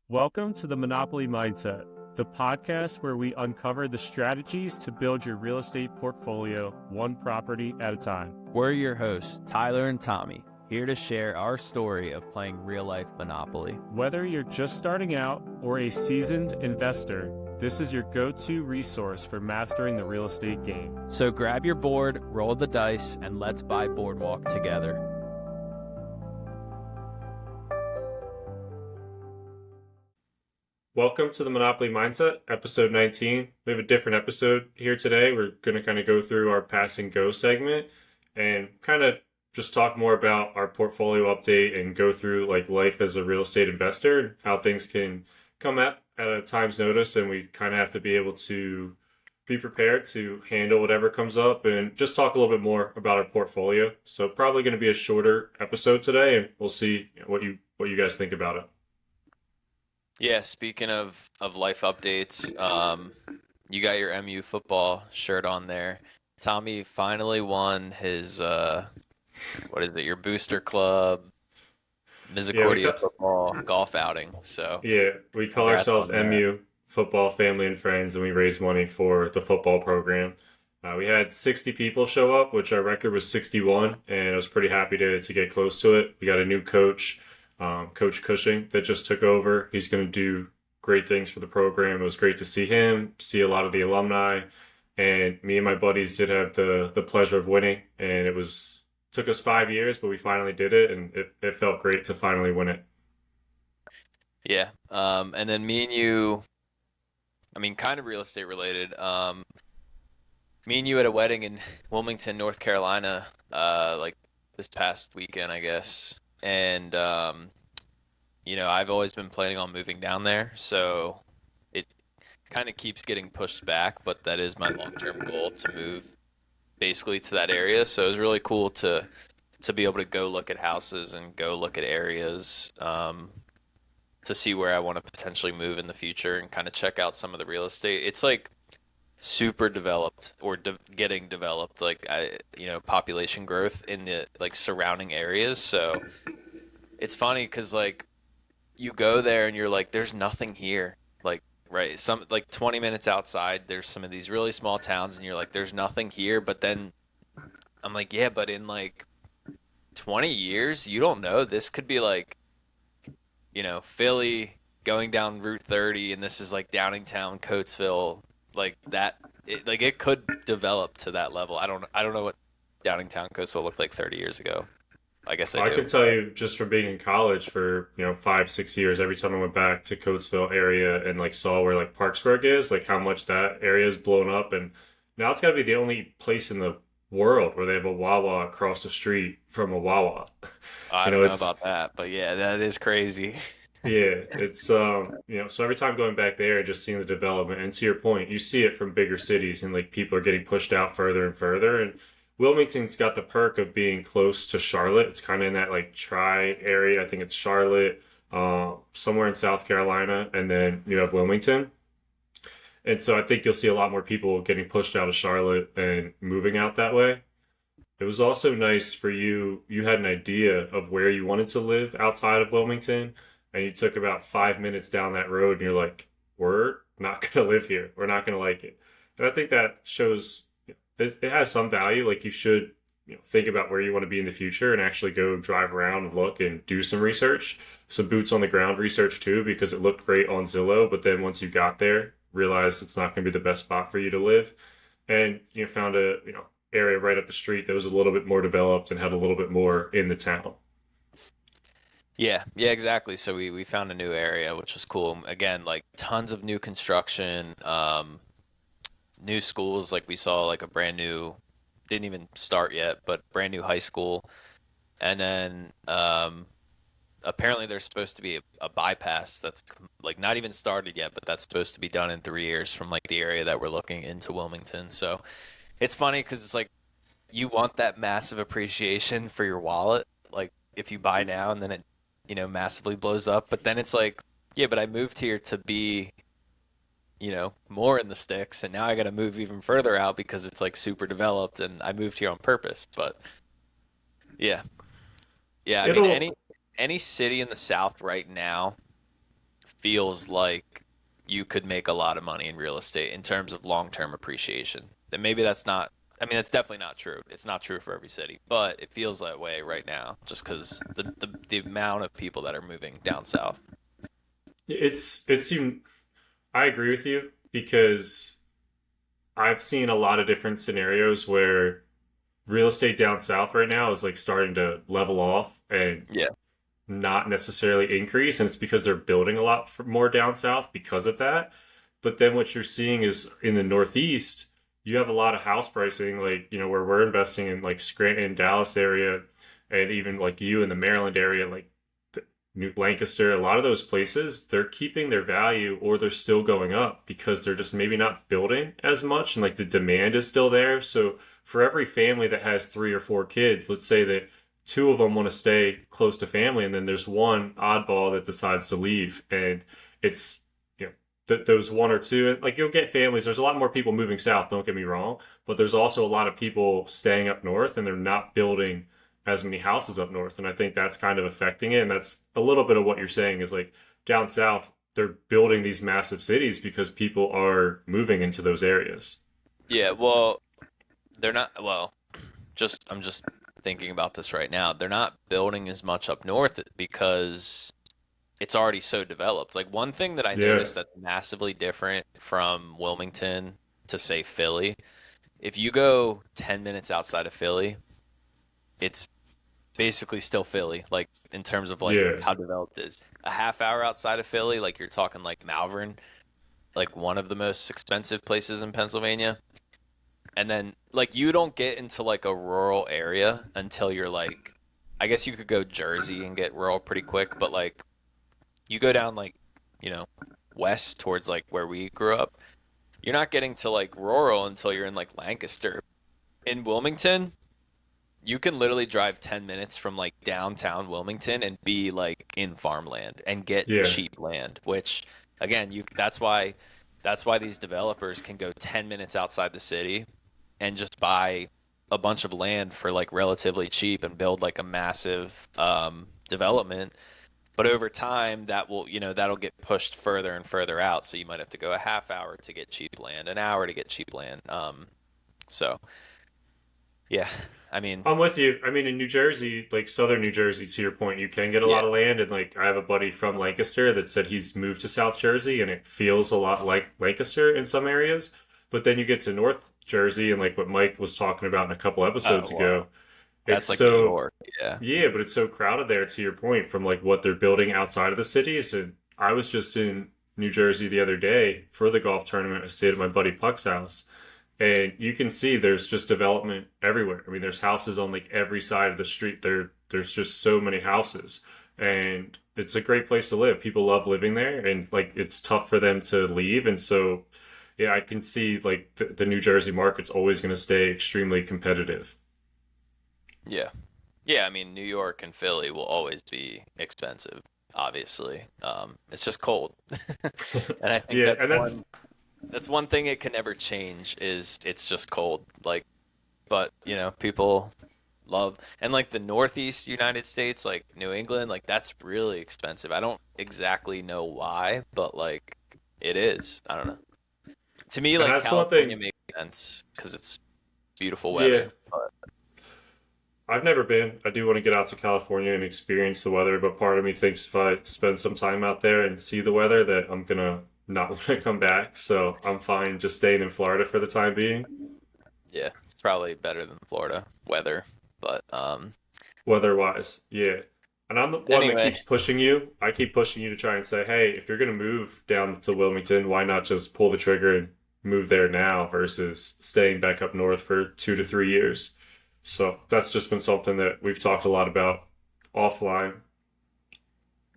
Welcome to the Monopoly Mindset, the podcast where we uncover the strategies to build your real estate portfolio one property at a time. We're your hosts, Tyler and Tommy, here to share our story of playing real-life Monopoly. Whether you're just starting out or a seasoned investor, this is your go-to resource for mastering the real estate game. So grab your board, roll the dice, and let's buy Boardwalk together. Welcome to the Monopoly Mindset, episode 19. We have a different episode here today. We're going to kind of go through our pass and go segment and kind of just talk more about our portfolio update and go through like life as a real estate investor and how things can come at a time's notice, and we kind of have to be able to be prepared to handle whatever comes up and just talk a little bit more about our portfolio. So probably going to be a shorter episode today, and we'll see what you guys think about it. Yeah, speaking of life updates, you got your MU football shirt on there. Tommy finally won his, what is it, your booster club, Misericordia football golf outing. So yeah, we call ourselves MU Football Family and Friends, and we raise money for the football program. We had 60 people show up, which our record was 61, and I was pretty happy to get close to it. We got a new coach. Coach Cushing that just took over. He's going to do great things for the program. It was great to see him, see a lot of the alumni, and me and my buddies did have the pleasure of winning, and took us 5 years, but we finally did it, and it felt great to finally win it. Yeah, and then me and you, I mean, kind of real estate related. Me and you at a wedding in Wilmington, North Carolina, like this past weekend, I guess. And, I've always been planning on moving down there, so it kind of keeps getting pushed back, but that is my long-term goal to move basically to that area. So it was really cool to be able to go look at houses and go look at areas, to see where I want to potentially move in the future and kind of check out some of the real estate. It's like super developed or getting developed, like population growth in the like surrounding areas. So it's funny because like you go there and you're like, there's nothing here. Like, right, some like 20 minutes outside, there's some of these really small towns, and you're like, there's nothing here. But then I'm like, yeah, but in like 20 years, you don't know. This could be like, Philly going down Route 30, and this is like Downingtown, Coatesville, like that. It could develop to that level. I don't know what Downingtown, Coatesville looked like 30 years ago. I guess I do. could tell you just from being in college for 5-6 years, every time I went back to Coatesville area and like saw where like Parksburg is, like how much that area is blown up, and now it's got to be the only place in the world where they have a Wawa across the street from a Wawa. I don't know about that, but yeah, that is crazy. Yeah, it's so every time going back there and just seeing the development, and to your point, you see it from bigger cities, and like people are getting pushed out further and further, and Wilmington's got the perk of being close to Charlotte. It's kind of in that like tri area. I think it's Charlotte, somewhere in South Carolina, and then you have Wilmington. And so I think you'll see a lot more people getting pushed out of Charlotte and moving out that way. It was also nice for you. You had an idea of where you wanted to live outside of Wilmington, and you took about 5 minutes down that road, and you're like, we're not going to live here. We're not going to like it. And I think that shows it has some value. Like you should think about where you want to be in the future and actually go drive around and look and do some research, some boots on the ground research too, because it looked great on Zillow. But then once you got there, realized it's not going to be the best spot for you to live. And you found a area right up the street that was a little bit more developed and had a little bit more in the town. Yeah, exactly. So we found a new area, which was cool. Again, like tons of new construction, new schools. Like we saw like a brand new, didn't even start yet, but brand new high school. And then apparently there's supposed to be a bypass that's like not even started yet, but that's supposed to be done in 3 years from like the area that we're looking into Wilmington. So it's funny because it's like you want that massive appreciation for your wallet, like if you buy now and then it massively blows up. But then it's like, yeah, but I moved here to be, more in the sticks, and now I got to move even further out because it's like super developed, and I moved here on purpose. But yeah, I mean, any city in the South right now feels like you could make a lot of money in real estate in terms of long-term appreciation. And maybe that's not, I mean, that's definitely not true. It's not true for every city, but it feels that way right now just because the amount of people that are moving down south. It's even. I agree with you because I've seen a lot of different scenarios where real estate down south right now is like starting to level off and Yeah. not necessarily increase, and it's because they're building a lot more down south because of that. But then what you're seeing is in the Northeast, you have a lot of house pricing, like where we're investing in like Scranton, Dallas area, and even like you in the Maryland area, like New Lancaster. A lot of those places, they're keeping their value or they're still going up because they're just maybe not building as much, and like the demand is still there. So for every family that has 3 or 4 kids, let's say that two of them want to stay close to family, and then there's one oddball that decides to leave, and it's those one or two, like you'll get families. There's a lot more people moving south. Don't get me wrong, but there's also a lot of people staying up north, and they're not building as many houses up north, and I think that's kind of affecting it. And that's a little bit of what you're saying is like down south, they're building these massive cities because people are moving into those areas. Yeah, well, they're not, well, I'm just thinking about this right now. They're not building as much up north because it's already so developed. Like one thing that I Yeah, noticed that's massively different from Wilmington to say Philly, if you go 10 minutes outside of Philly, it's basically still Philly, like in terms of like yeah, how developed it is. A half hour outside of Philly, like you're talking like Malvern, like one of the most expensive places in Pennsylvania. And then like you don't get into like a rural area until you're like I guess you could go Jersey and get rural pretty quick, but like you go down like, you know, west towards like where we grew up, you're not getting to like rural until you're in like Lancaster. In Wilmington, you can literally drive 10 minutes from like downtown Wilmington and be like in farmland and get yeah, cheap land, which again, you that's why these developers can go 10 minutes outside the city and just buy a bunch of land for like relatively cheap and build like a massive development. But over time, that will, you know, that'll get pushed further and further out. So you might have to go a half hour to get cheap land, an hour to get cheap land. So yeah, I mean, I'm with you. I mean, in New Jersey, like southern New Jersey, to your point, you can get a lot yeah, of land. And like, I have a buddy from Lancaster that said he's moved to South Jersey and it feels a lot like Lancaster in some areas. But then you get to North Jersey and like what Mike was talking about in a couple oh episodes well, ago, it's that's like New so, York. Yeah, yeah, but it's so crowded there to your point from like what they're building outside of the cities. And I was just in New Jersey the other day for the golf tournament. I stayed at my buddy Puck's house, and you can see there's just development everywhere. I mean, there's houses on like every side of the street. There's just so many houses, and it's a great place to live. People love living there, and like it's tough for them to leave. And so, yeah, I can see like the New Jersey market's always going to stay extremely competitive. yeah, yeah. I mean, New York and Philly will always be expensive, obviously. It's just cold, and I think Yeah, and that's one thing it can never change is it's just cold. Like, but you know, people love and like the Northeast United States, like New England, like that's really expensive. I don't exactly know why, but like it is. I don't know. To me, like that's the one California thing. makes sense because it's beautiful Yeah, weather. But I've never been. I do want to get out to California and experience the weather, but part of me thinks if I spend some time out there and see the weather, that I'm gonna not want to come back. So I'm fine just staying in Florida for the time being. yeah, it's probably better than Florida weather. But Weather wise, yeah. And I'm the one that anyway, keeps pushing you. I keep pushing you to try and say, hey, if you're gonna move down to Wilmington, why not just pull the trigger and move there now versus staying back up north for 2 to 3 years? So that's just been something that we've talked a lot about offline.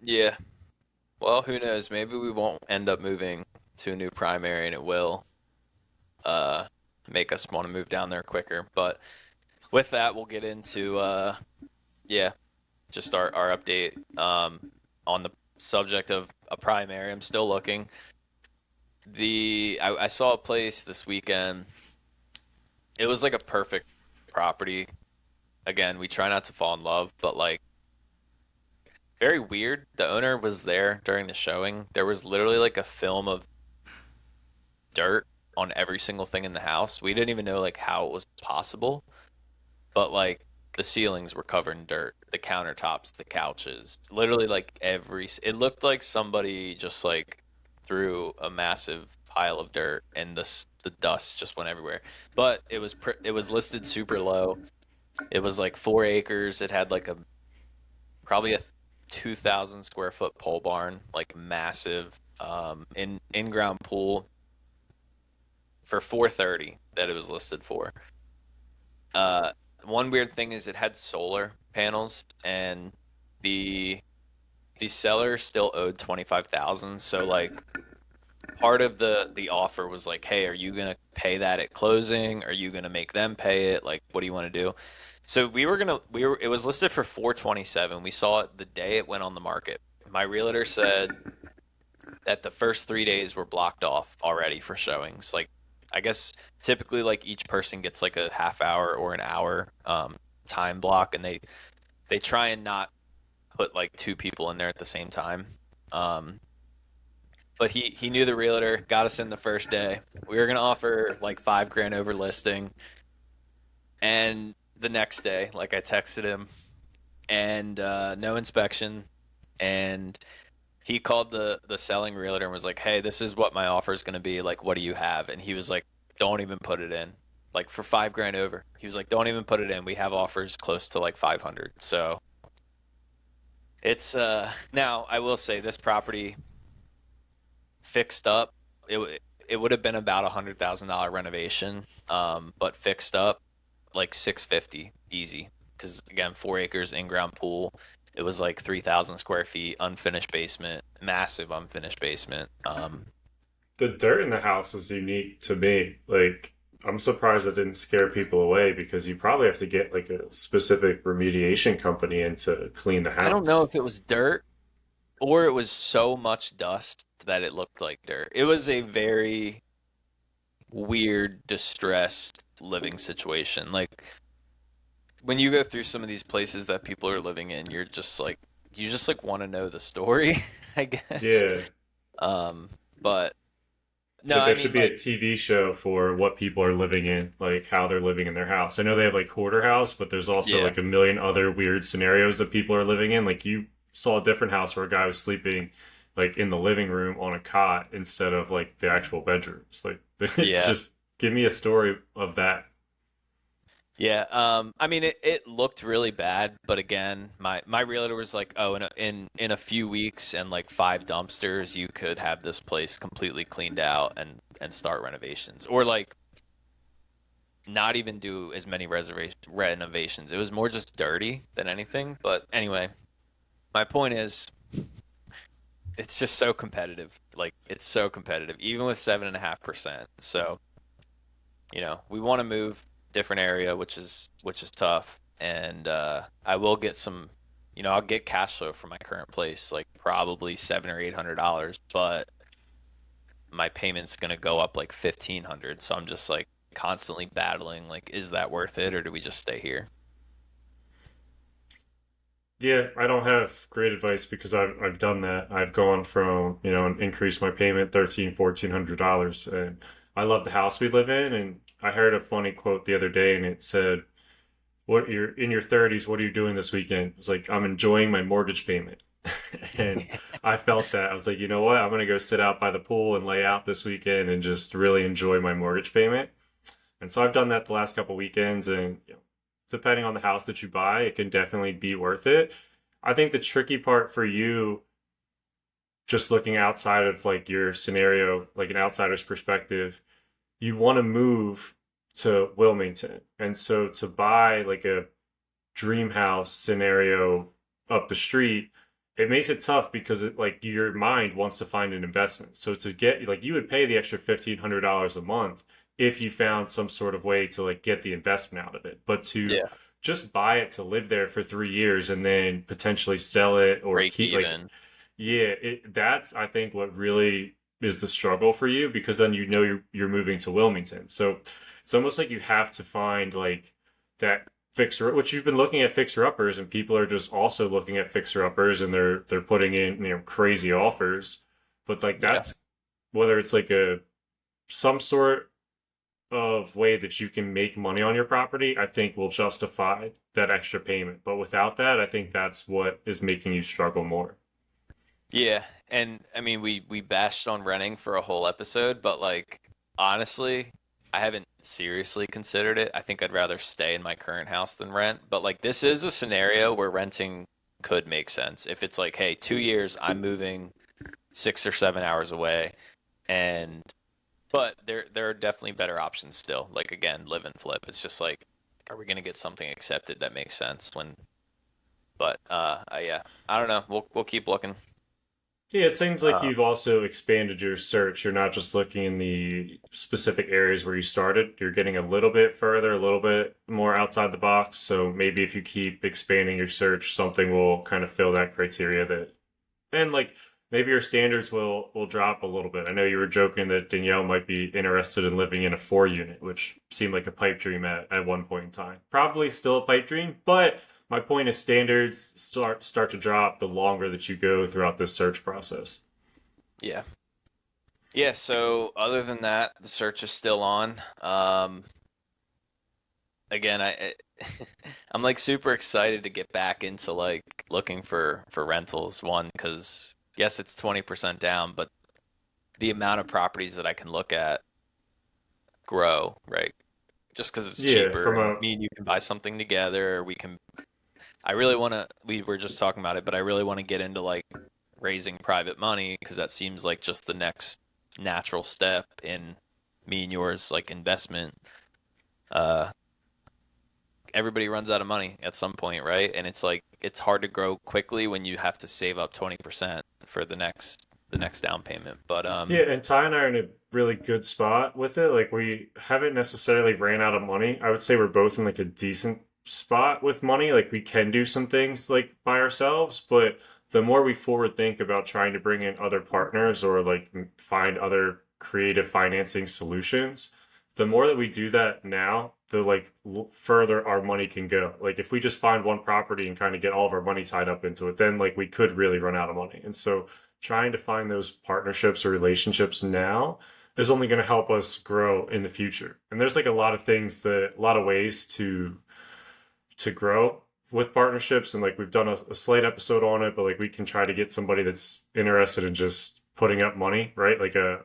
yeah. Well, who knows? Maybe we won't end up moving to a new primary, and it will uh make us want to move down there quicker. But with that, we'll get into yeah, just our update on the subject of a primary. I'm still looking. I saw a place this weekend. It was like a perfect property. Again, we try not to fall in love, but like very weird. The owner was there during the showing. There was literally like a film of dirt on every single thing in the house. We didn't even know like how it was possible, but like the ceilings were covered in dirt, the countertops, the couches, literally like it looked like somebody just like threw a massive pile of dirt and the dust just went everywhere. But it was listed super low. It was like 4 acres. It had like a probably a 2,000 square foot pole barn, like massive in-ground pool for 430 that it was listed for. Uh, One weird thing is it had solar panels, and the the seller still owed 25,000. So like part of the offer was like, hey, are you gonna pay that at closing? Are you gonna make them pay it? Like, what do you want to do? So we were it was listed for 427. We saw it the day it went on the market. My realtor said that the first 3 days were blocked off already for showings. Like, I guess typically like each person gets like a half hour or an hour time block, and they try and not put like two people in there at the same time. Um, but he knew the realtor, got us in the first day. We were gonna offer like 5 grand over listing, and the next day, like I texted him, and no inspection, and he called the selling realtor and was like, "Hey, this is what my offer is going to be. Like, what do you have?" And he was like, "Don't even put it in." Like for 5 grand over, he was like, "Don't even put it in. We have offers close to like 500." So it's now I will say this property fixed up. It would have been about $100,000 renovation, but fixed up like 650 easy. Because again, 4 acres, in-ground pool. It was like 3,000 square feet, unfinished basement, massive unfinished basement. The dirt in the house is unique to me. Like, I'm surprised it didn't scare people away because you probably have to get like a specific remediation company in to clean the I don't know house. if it was dirt or it was so much dust that it looked like dirt. It was a very weird, distressed living situation. Like when you go through some of these places that people are living in, you just like want to know the story, I guess. Yeah. Um, but It's no, like I there should mean be a like TV show for what people are living in, like how they're living in their house. I know they have like hoarder house, but there's also yeah. like a million other weird scenarios that people are living in. Like you saw a different house where a guy was sleeping like in the living room on a cot instead of like the actual bedrooms. Like it's Yeah. just give me a story of that. Yeah, I mean, it looked really bad, but again, my realtor was like, "Oh, in a few weeks and like 5 dumpsters, you could have this place completely cleaned out and start renovations, or like not even do as many reservation renovations. It was more just dirty than anything. But anyway, my point is, it's just so competitive. Like it's so competitive, even with 7.5%. So we want to move different area, which is tough. And I will get some, I'll get cash flow from my current place, like probably $700 or $800, but my payment's gonna go up like 1,500. So I'm just like constantly battling, like, is that worth it, or do we just stay here? Yeah, I don't have great advice because I've done that. I've gone from, and increased my payment 13, $1,400, and I love the house we live in. And I heard a funny quote the other day, and it said, "What you're in your 30s? What are you doing this weekend?" It's like I'm enjoying my mortgage payment, and I felt that I was like, you know what? I'm gonna go sit out by the pool and lay out this weekend and just really enjoy my mortgage payment. And so I've done that the last couple weekends, and depending on the house that you buy, it can definitely be worth it. I think the tricky part for you, just looking outside of like your scenario, like an outsider's perspective, you want to move to Wilmington. And so to buy like a dream house scenario up the street, it makes it tough because it like your mind wants to find an investment. So to get like you would pay the extra $1,500 a month if you found some sort of way to like get the investment out of it. But to Yeah, just buy it to live there for 3 years and then potentially sell it or break keep like even. yeah, that's I think what really is the struggle for you because then you're moving to Wilmington. So it's almost like you have to find like that fixer, which you've been looking at fixer uppers, and people are just also looking at fixer uppers, and they're putting in crazy offers. But like Yeah. that's whether it's like a some sort of way that you can make money on your property, I think will justify that extra payment. But without that, I think that's what is making you struggle more. Yeah. And I mean, we bashed on renting for a whole episode, but like honestly, I haven't seriously considered it. I think I'd rather stay in my current house than rent. But like this is a scenario where renting could make sense. If it's like, hey, 2 years, I'm moving 6 or 7 hours away, and but there are definitely better options still. Like again, live and flip. It's just like, are we gonna get something accepted that makes sense when? But yeah, I don't know. We'll keep looking. Yeah, it seems like Uh, you've also expanded your search. You're not just looking in the specific areas where you started. You're getting a little bit further, a little bit more outside the box. So maybe if you keep expanding your search, something will kind of fill that criteria that and like maybe your standards will drop a little bit. I know you were joking that Danielle might be interested in living in a 4 unit, which seemed like a pipe dream at one point in time. Probably still a pipe dream, but my point is standards start to drop the longer that you go throughout this search process. yeah. Yeah, so other than that, the search is still on. Again, I'm like super excited to get back into like looking for rentals. One, because yes, it's 20% down, but the amount of properties that I can look at grow, right? Just because it's Yeah, cheaper from and a me and you can buy something together. We can. I really want to. We were just talking about it, but I really want to get into like raising private money because that seems like just the next natural step in me and yours like investment. Uh, Everybody runs out of money at some point, right? And it's like it's hard to grow quickly when you have to save up 20% for the next down payment. But Yeah, and Ty and I are in a really good spot with it. Like we haven't necessarily ran out of money. I would say we're both in like a decent spot with money. Like we can do some things like by ourselves, but the more we forward think about trying to bring in other partners or like find other creative financing solutions, the more that we do that now, the like further our money can go. Like if we just find one property and kind of get all of our money tied up into it, then like we could really run out of money. And so trying to find those partnerships or relationships now is only going to help us grow in the future. And there's like a lot of things that a lot of ways to grow with partnerships and like we've done a slate episode on it, but like we can try to get somebody that's interested in just putting up money, right? Like a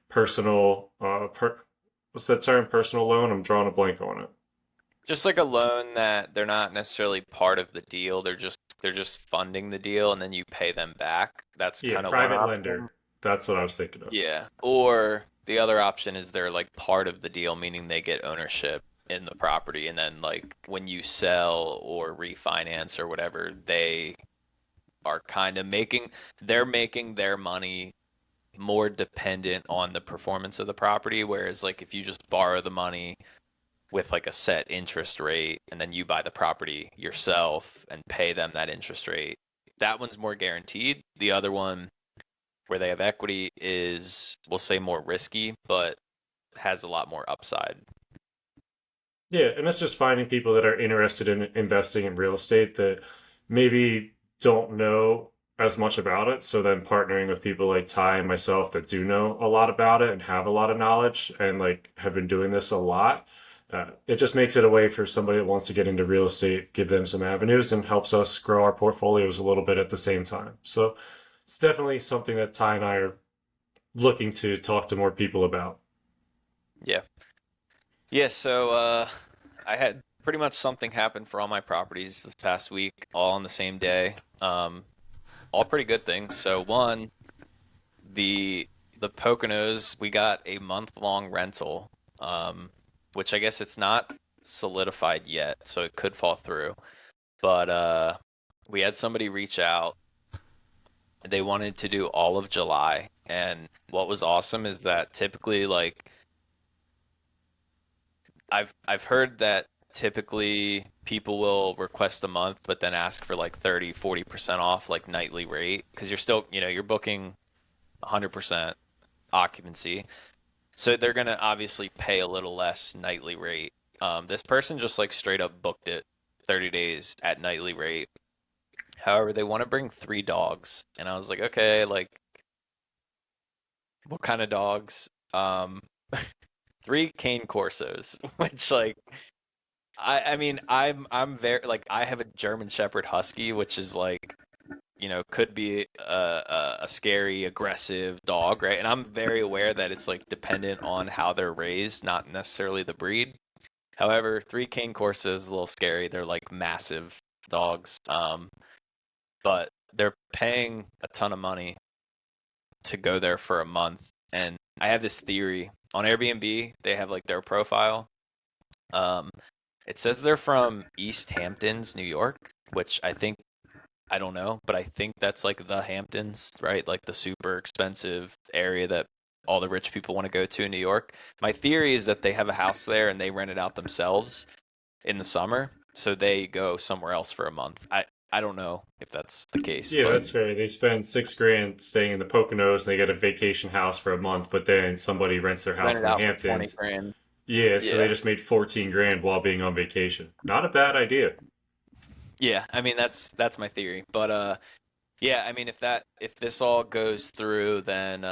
personal what's that term? Personal loan. I'm drawing a blank on it. just like a loan that they're not necessarily part of the deal. They're just funding the deal and then you pay them back. That's Yeah, kind of one private option. lender. That's what I was thinking of. Yeah. Or the other option is they're like part of the deal, meaning they get ownership in the property and then like when you sell or refinance or whatever, they are kind of making their money more dependent on the performance of the property. Whereas like if you just borrow the money with like a set interest rate and then you buy the property yourself and pay them that interest rate, that one's more guaranteed. The other one where they have equity is we'll say more risky, but has a lot more upside. Yeah, and that's just finding people that are interested in investing in real estate that maybe don't know as much about it. So then partnering with people like Ty and myself that do know a lot about it and have a lot of knowledge and like have been doing this a lot. It just makes it a way for somebody that wants to get into real estate, give them some avenues and helps us grow our portfolios a little bit at the same time. So it's definitely something that Ty and I are looking to talk to more people about. Yeah. Yeah, so I had pretty much something happen for all my properties this past week, all on the same day. All pretty good things. So one, the the Poconos, we got a month-long rental, um, which I guess it's not solidified yet, so it could fall through. But we had somebody reach out. They wanted to do all of July, and what was awesome is that typically, like I've heard that typically people will request a month, but then ask for like 30, 40% off, like nightly rate, because you're still, you're booking 100% occupancy. So they're gonna obviously pay a little less nightly rate. This person just like straight up booked it 30 days at nightly rate. However, they want to bring 3 dogs. And I was like, okay, like what kind of dogs? 3 cane corsos, which like I mean I'm very like I have a German Shepherd Husky, which is like could be a scary, aggressive dog, right? And I'm very aware that it's like dependent on how they're raised, not necessarily the breed. However, 3 cane corsos is a little scary. They're like massive dogs, but they're paying a ton of money to go there for a month. And I have this theory on Airbnb. They have like their profile. Um, it says they're from East Hamptons, New York, which I don't know, but I think that's like the Hamptons, right? Like the super expensive area that all the rich people want to go to in New York. My theory is that they have a house there and they rent it out themselves in the summer, so they go somewhere else for a month. I don't know if that's the case, Yeah, but that's fair. They spend 6 grand staying in the Poconos and they get a vacation house for a month, but then somebody rents their rent house it in the out for 20 Hamptons. grand. Yeah, so they Yeah. just made 14 grand while being on vacation. Not a bad idea. Yeah, I mean that's my theory. But yeah, I mean if this all goes through then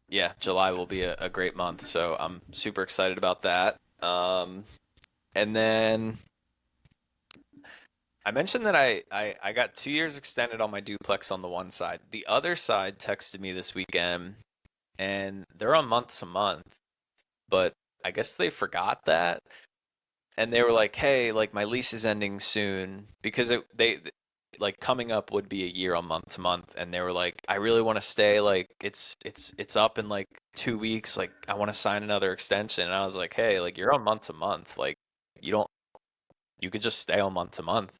yeah, July will be a great month. So I'm super excited about that. And then I mentioned that I got 2 years extended on my duplex on the one side. The other side texted me this weekend and they're on month to month, but I guess they forgot that. And they were like, "Hey, like my lease is ending soon because they like coming up would be a year on month to month." And they were like, "I really want to stay. Like it's up in like 2 weeks. Like I want to sign another extension." And I was like, "Hey, like you're on month to month. Like you don't you could just stay on month to month.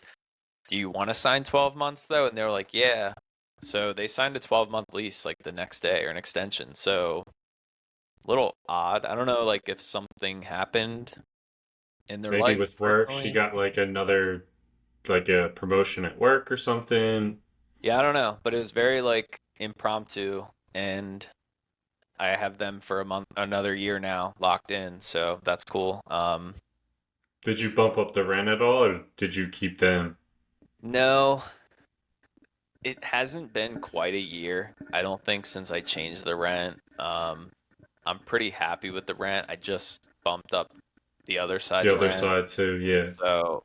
Do you want to sign 12 months though?" And they were like, "Yeah." So they signed a 12-month lease like the next day or an extension. So a little odd. I don't know like if something happened in their Maybe life with work, she personally. got like another, like a promotion at work or something. Yeah, I don't know, but it was very like impromptu, and I have them for a month, another year now, locked in, so that's cool. Did you bump up the rent at all, or did you keep them? No, it hasn't been quite a year, I don't think, since I changed the rent. I'm pretty happy with the rent. I just bumped up the other The side's other rent, side too, yeah. so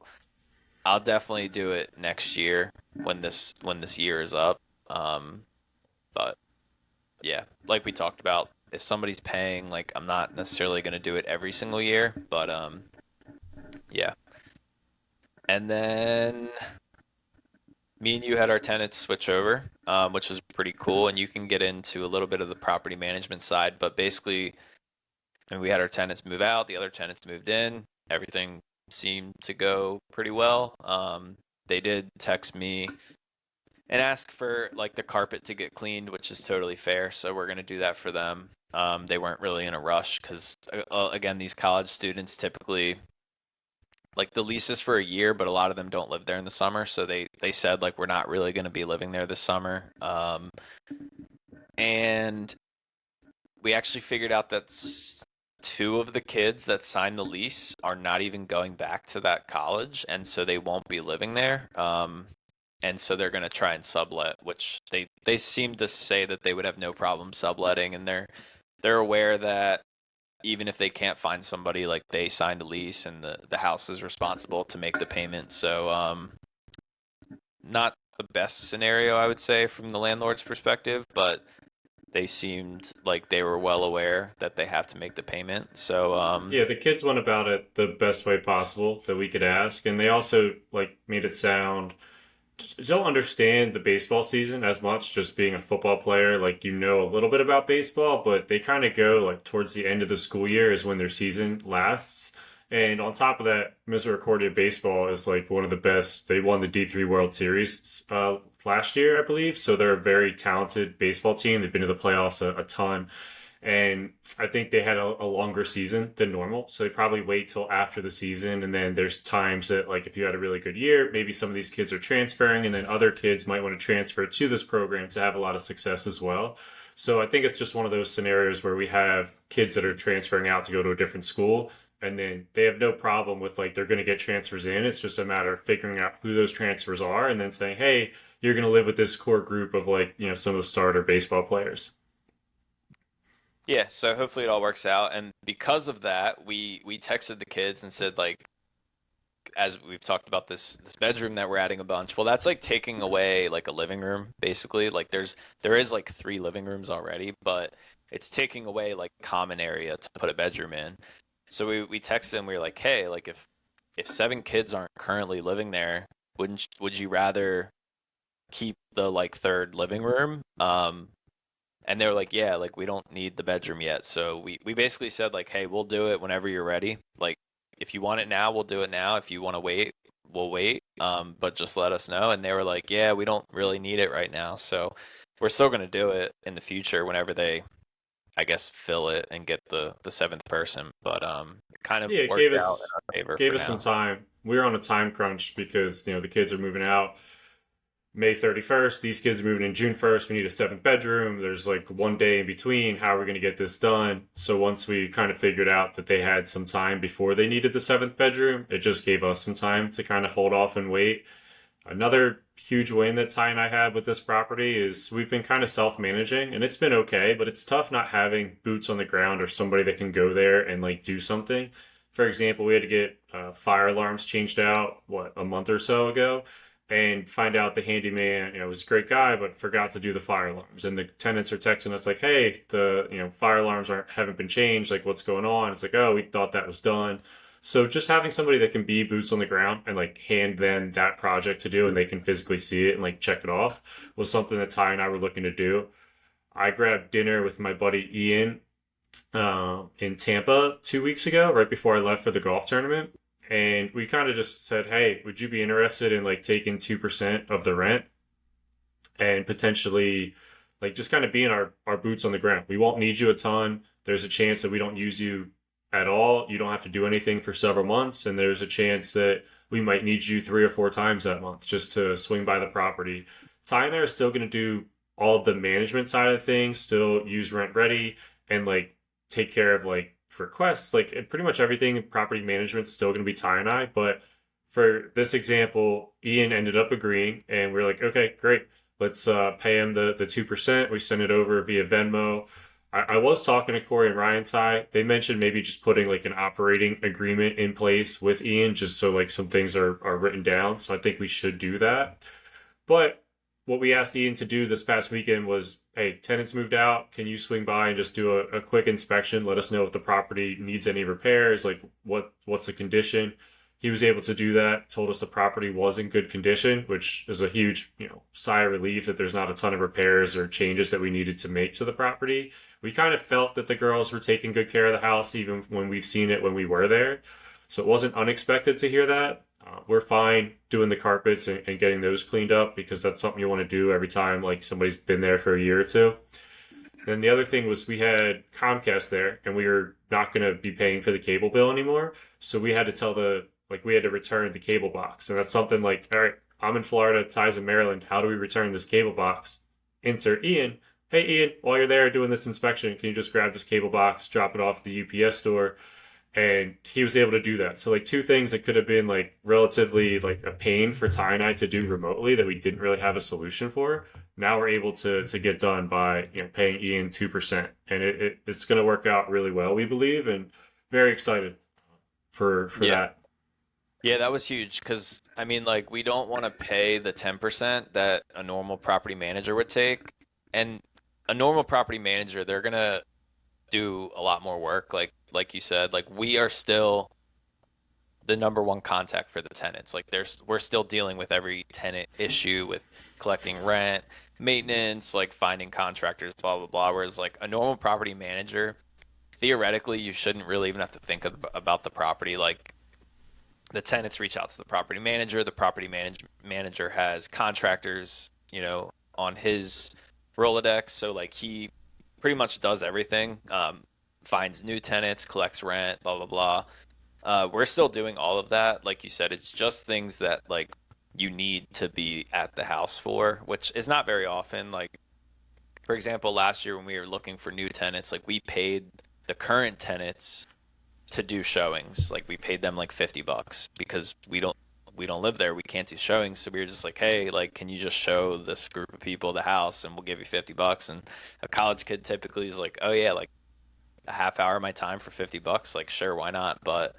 I'll definitely do it next year when this year is up. Um, but yeah, like we talked about, if somebody's paying, like I'm not necessarily going to do it every single year, but yeah. And then me and you had our tenants switch over, which was pretty cool. And you can get into a little bit of the property management side, but basically, I mean, we had our tenants move out, the other tenants moved in, everything seemed to go pretty well. They did text me and ask for like the carpet to get cleaned, which is totally fair. So we're gonna do that for them. They weren't really in a rush because again, these college students typically like the lease is for a year, but a lot of them don't live there in the summer. So they said like we're not really gonna be living there this summer. And we actually figured out that two of the kids that signed the lease are not even going back to that college, and so they won't be living there. And so they're going to try and sublet, which they seem to say that they would have no problem subletting, and they're aware that even if they can't find somebody, like they signed a lease and the house is responsible to make the payment. So not the best scenario, I would say, from the landlord's perspective, but they seemed like they were well aware that they have to make the payment. So Yeah, the kids went about it the best way possible that we could ask, and they also like made it sound don't understand the baseball season as much, just being a football player. Like, you know a little bit about baseball, but they kind of go like towards the end of the school year is when their season lasts. And on top of that, Misericordia Baseball is like one of the best. They won the D3 World Series last year, I believe. So they're a very talented baseball team. They've been to the playoffs a ton. And I think they had a longer season than normal. So they probably wait till after the season. And then there's times that, like, if you had a really good year, maybe some of these kids are transferring, and then other kids might want to transfer to this program to have a lot of success as well. So I think it's just one of those scenarios where we have kids that are transferring out to go to a different school, and then they have no problem with like they're going to get transfers in. It's just a matter of figuring out who those transfers are and then saying, hey, you're going to live with this core group of like some of the starter baseball players. Yeah, so hopefully it all works out. And because of that, we texted the kids and said like, as we've talked about this bedroom that we're adding a bunch. Well, that's like taking away like a living room basically. Like there is like three living rooms already, but it's taking away like common area to put a bedroom in. So we texted them. We were like, hey, like if seven kids aren't currently living there, would you rather keep the like third living room? And they were like, yeah, like we don't need the bedroom yet. So we basically said like, hey, we'll do it whenever you're ready. Like if you want it now, we'll do it now. If you want to wait, we'll wait. But just let us know. And they were like, yeah, we don't really need it right now. So we're still gonna do it in the future whenever they, I guess, fill it and get the seventh person. But it kind of Yeah, it worked out in our favor gave for us some now. time. We were on a time crunch because the kids are moving out May 31st. These kids are moving in June 1st. We need a seventh bedroom. There's like one day in between. How are we going to get this done? So once we kind of figured out that they had some time before they needed the seventh bedroom, it just gave us some time to kind of hold off and wait. Another huge win that Ty and I had with this property is we've been kind of self managing and it's been okay, but it's tough not having boots on the ground or somebody that can go there and like do something. For example, we had to get fire alarms changed out, what, a month or so ago, and find out the handyman, was a great guy, but forgot to do the fire alarms. And the tenants are texting us like, hey, the, fire alarms haven't been changed. Like, what's going on? It's like, oh, we thought that was done. So just having somebody that can be boots on the ground and like hand them that project to do and they can physically see it and like check it off was something that Ty and I were looking to do. I grabbed dinner with my buddy Ian in Tampa 2 weeks ago, right before I left for the golf tournament. And we kind of just said, hey, would you be interested in like taking 2% of the rent and potentially like just kind of being our boots on the ground? We won't need you a ton. There's a chance that we don't use you at all. You don't have to do anything for several months. And there's a chance that we might need you 3 or 4 times that month just to swing by the property. Ty and I are still going to do all of the management side of things, still use Rent Ready and like take care of like requests, like pretty much everything in property management is still going to be Ty and I. But for this example, Ian ended up agreeing, and we're like, okay, great, let's pay him the 2%. We send it over via Venmo. I was talking to Corey and Ryan Ty. They mentioned maybe just putting like an operating agreement in place with Ian, just so like some things are written down. So I think we should do that. But what we asked Ian to do this past weekend was, hey, tenants moved out. Can you swing by and just do a quick inspection? Let us know if the property needs any repairs, like what's the condition. He was able to do that, told us the property was in good condition, which is a huge, sigh of relief that there's not a ton of repairs or changes that we needed to make to the property. We kind of felt that the girls were taking good care of the house even when we've seen it when we were there. So it wasn't unexpected to hear that. We're fine doing the carpets and getting those cleaned up because that's something you want to do every time like somebody's been there for a year or two. Then the other thing was we had Comcast there and we were not going to be paying for the cable bill anymore. So we had to we had to return the cable box. And that's something like, all right, I'm in Florida, Ty's in Maryland. How do we return this cable box? Insert Ian. Hey, Ian, while you're there doing this inspection, can you just grab this cable box, drop it off at the UPS store? And he was able to do that. So like two things that could have been like relatively like a pain for Ty and I to do remotely that we didn't really have a solution for. Now we're able to get done by paying Ian 2%, and it's going to work out really well, we believe, and very excited for Yeah. that. Yeah, that was huge because I mean, like, we don't want to pay the 10% that a normal property manager would take. And a normal property manager, they're gonna do a lot more work. Like you said, like we are still the number one contact for the tenants. Like we're still dealing with every tenant issue with collecting rent, maintenance, like finding contractors, blah blah blah. Whereas like a normal property manager, theoretically, you shouldn't really even have to think about the property. Like the tenants reach out to the property manager. The manager has contractors, on his Rolodex. So like he pretty much does everything. Finds new tenants, collects rent, blah blah blah. We're still doing all of that. Like you said, it's just things that like you need to be at the house for, which is not very often. Like for example, last year when we were looking for new tenants, like we paid the current tenants to do showings. Like we paid them like $50 because we don't live there. We can't do showings. So we were just like, hey, like, can you just show this group of people the house and we'll give you $50? And a college kid typically is like, oh yeah, like a half hour of my time for $50. Like, sure, why not? But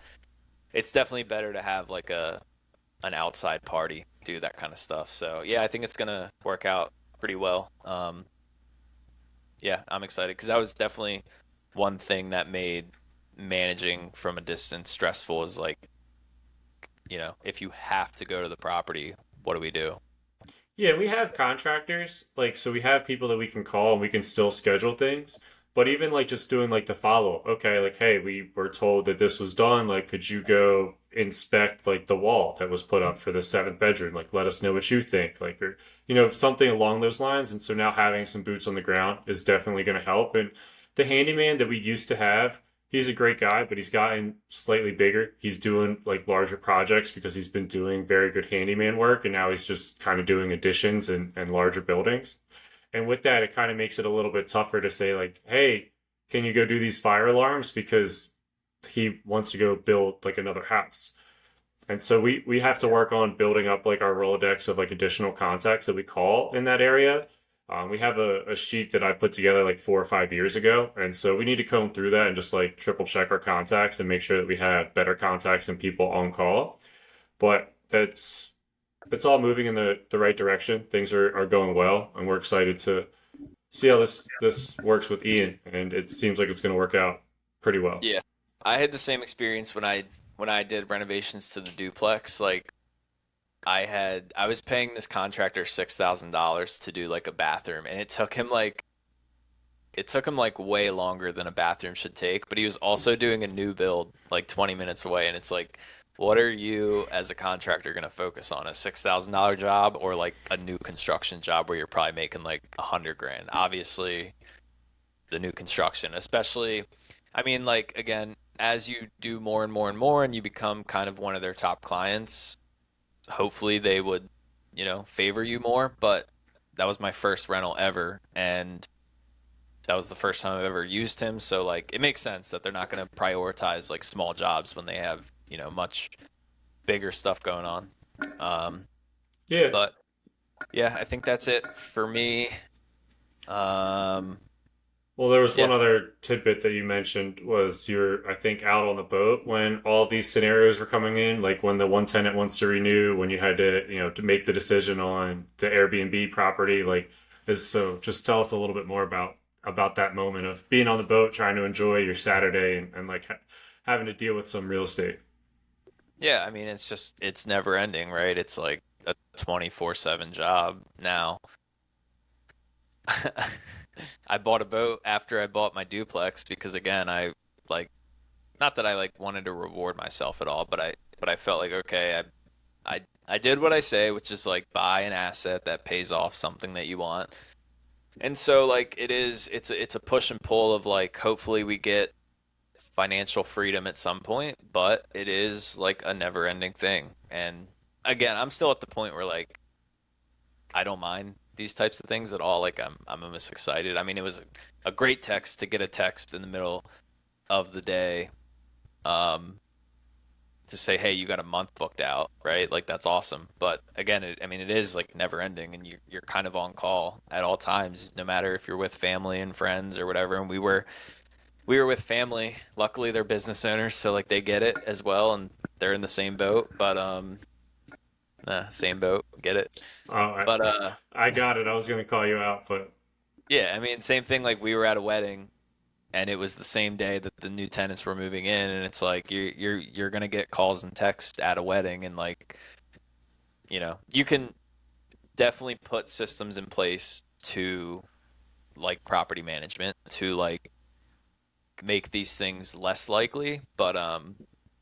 it's definitely better to have like an outside party do that kind of stuff. So yeah, I think it's gonna work out pretty well. Yeah, I'm excited because that was definitely one thing that made managing from a distance stressful is like, if you have to go to the property, what do we do? Yeah, we have contractors, like, so we have people that we can call and we can still schedule things. But even like just doing like the follow up, okay, like, hey, we were told that this was done. Like, could you go inspect like the wall that was put up for the seventh bedroom? Like, let us know what you think, like, or something along those lines. And so now having some boots on the ground is definitely going to help. And the handyman that we used to have, he's a great guy, but he's gotten slightly bigger. He's doing like larger projects because he's been doing very good handyman work, and now he's just kind of doing additions and larger buildings. And with that, it kind of makes it a little bit tougher to say, like, hey, can you go do these fire alarms? Because he wants to go build like another house. And so we have to Yeah. work on building up like our Rolodex of like additional contacts that we call in that area. We have a sheet that I put together like 4 or 5 years ago. And so we need to comb through that and just like triple check our contacts and make sure that we have better contacts and people on call. But that's it's all moving in the right direction. Things are going well, and we're excited to see how this works with Ian. And it seems like it's going to work out pretty well. Yeah. I had the same experience when I did renovations to the duplex. Like I was paying this contractor $6,000 to do like a bathroom, and it took him like way longer than a bathroom should take, but he was also doing a new build like 20 minutes away, and it's like, what are you as a contractor going to focus on? A $6,000 job or like a new construction job where you're probably making like 100 grand? Obviously, the new construction, especially, I mean, like again, as you do more and more and more and you become kind of one of their top clients, hopefully they would, favor you more, but that was my first rental ever, and that was the first time I've ever used him. So like it makes sense that they're not going to prioritize like small jobs when they have, much bigger stuff going on. Um, Yeah. but yeah, I think that's it for me. Um, Well, there was one yeah. other tidbit that you mentioned was you're, I think, out on the boat when all these scenarios were coming in, like when the one tenant wants to renew, when you had to, to make the decision on the Airbnb property, like is so just tell us a little bit more about that moment of being on the boat, trying to enjoy your Saturday and like having to deal with some real estate. Yeah, I mean it's never ending, right? It's like a 24/7 job now. I bought a boat after I bought my duplex because again, I like not that I like wanted to reward myself at all, but I felt like okay, I did what I say, which is like buy an asset that pays off something that you want. And so like it's a push and pull of like hopefully we get financial freedom at some point, but it is like a never-ending thing. And again, I'm still at the point where like I don't mind these types of things at all. Like I'm almost excited. I mean, it was a great text to get a text in the middle of the day, um, to say, hey, you got a month booked out, right? Like that's awesome. But again, I mean, it is like never ending, and you're kind of on call at all times, no matter if you're with family and friends or whatever. And we were with family. Luckily, they're business owners, so like they get it as well, and they're in the same boat. But same boat, get it. Oh, I, But I got it. I was going to call you out, but yeah, I mean, same thing. Like we were at a wedding, and it was the same day that the new tenants were moving in, and it's like you're gonna get calls and texts at a wedding, and like you can definitely put systems in place to like property management to like make these things less likely, but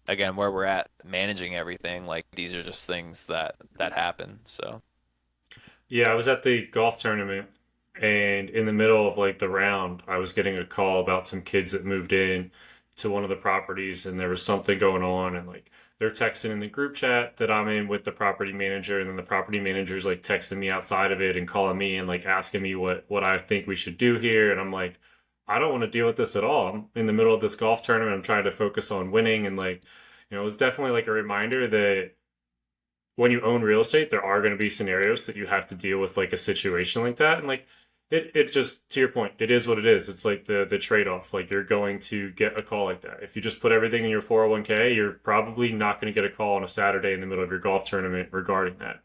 again, where we're at managing everything, like these are just things that happen. So yeah, I was at the golf tournament, and in the middle of like the round, I was getting a call about some kids that moved in to one of the properties, and there was something going on, and like they're texting in the group chat that I'm in with the property manager, and then the property manager's like texting me outside of it and calling me and like asking me what I think we should do here, and I'm like, I don't want to deal with this at all. I'm in the middle of this golf tournament. I'm trying to focus on winning. And like, it was definitely like a reminder that when you own real estate, there are going to be scenarios that you have to deal with like a situation like that. And like, it just, to your point, it is what it is. It's like the trade off. Like you're going to get a call like that. If you just put everything in your 401k, you're probably not going to get a call on a Saturday in the middle of your golf tournament regarding that.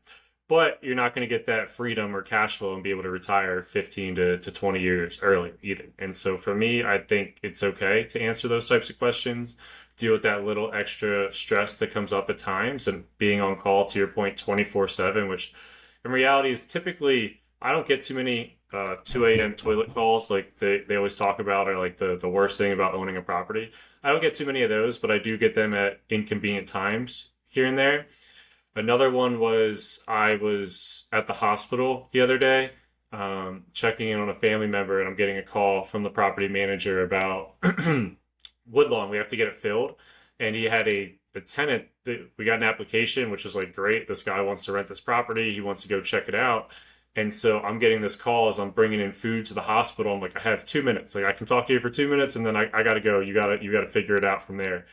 But you're not going to get that freedom or cash flow and be able to retire 15 to 20 years earlier either. And so for me, I think it's okay to answer those types of questions, deal with that little extra stress that comes up at times, and being on call, to your point, 24/7, which in reality is typically, I don't get too many 2 a.m. toilet calls like they always talk about, or like the worst thing about owning a property. I don't get too many of those, but I do get them at inconvenient times here and there. Another one was I was at the hospital the other day, checking in on a family member, and I'm getting a call from the property manager about Woodlawn. We have to get it filled, and he had a tenant that we got an application, which is like great. This guy wants to rent this property. He wants to go check it out. And so I'm getting this call as I'm bringing in food to the hospital. I'm like, I have 2 minutes. Like I can talk to you for 2 minutes, and then I gotta go. You gotta figure it out from there.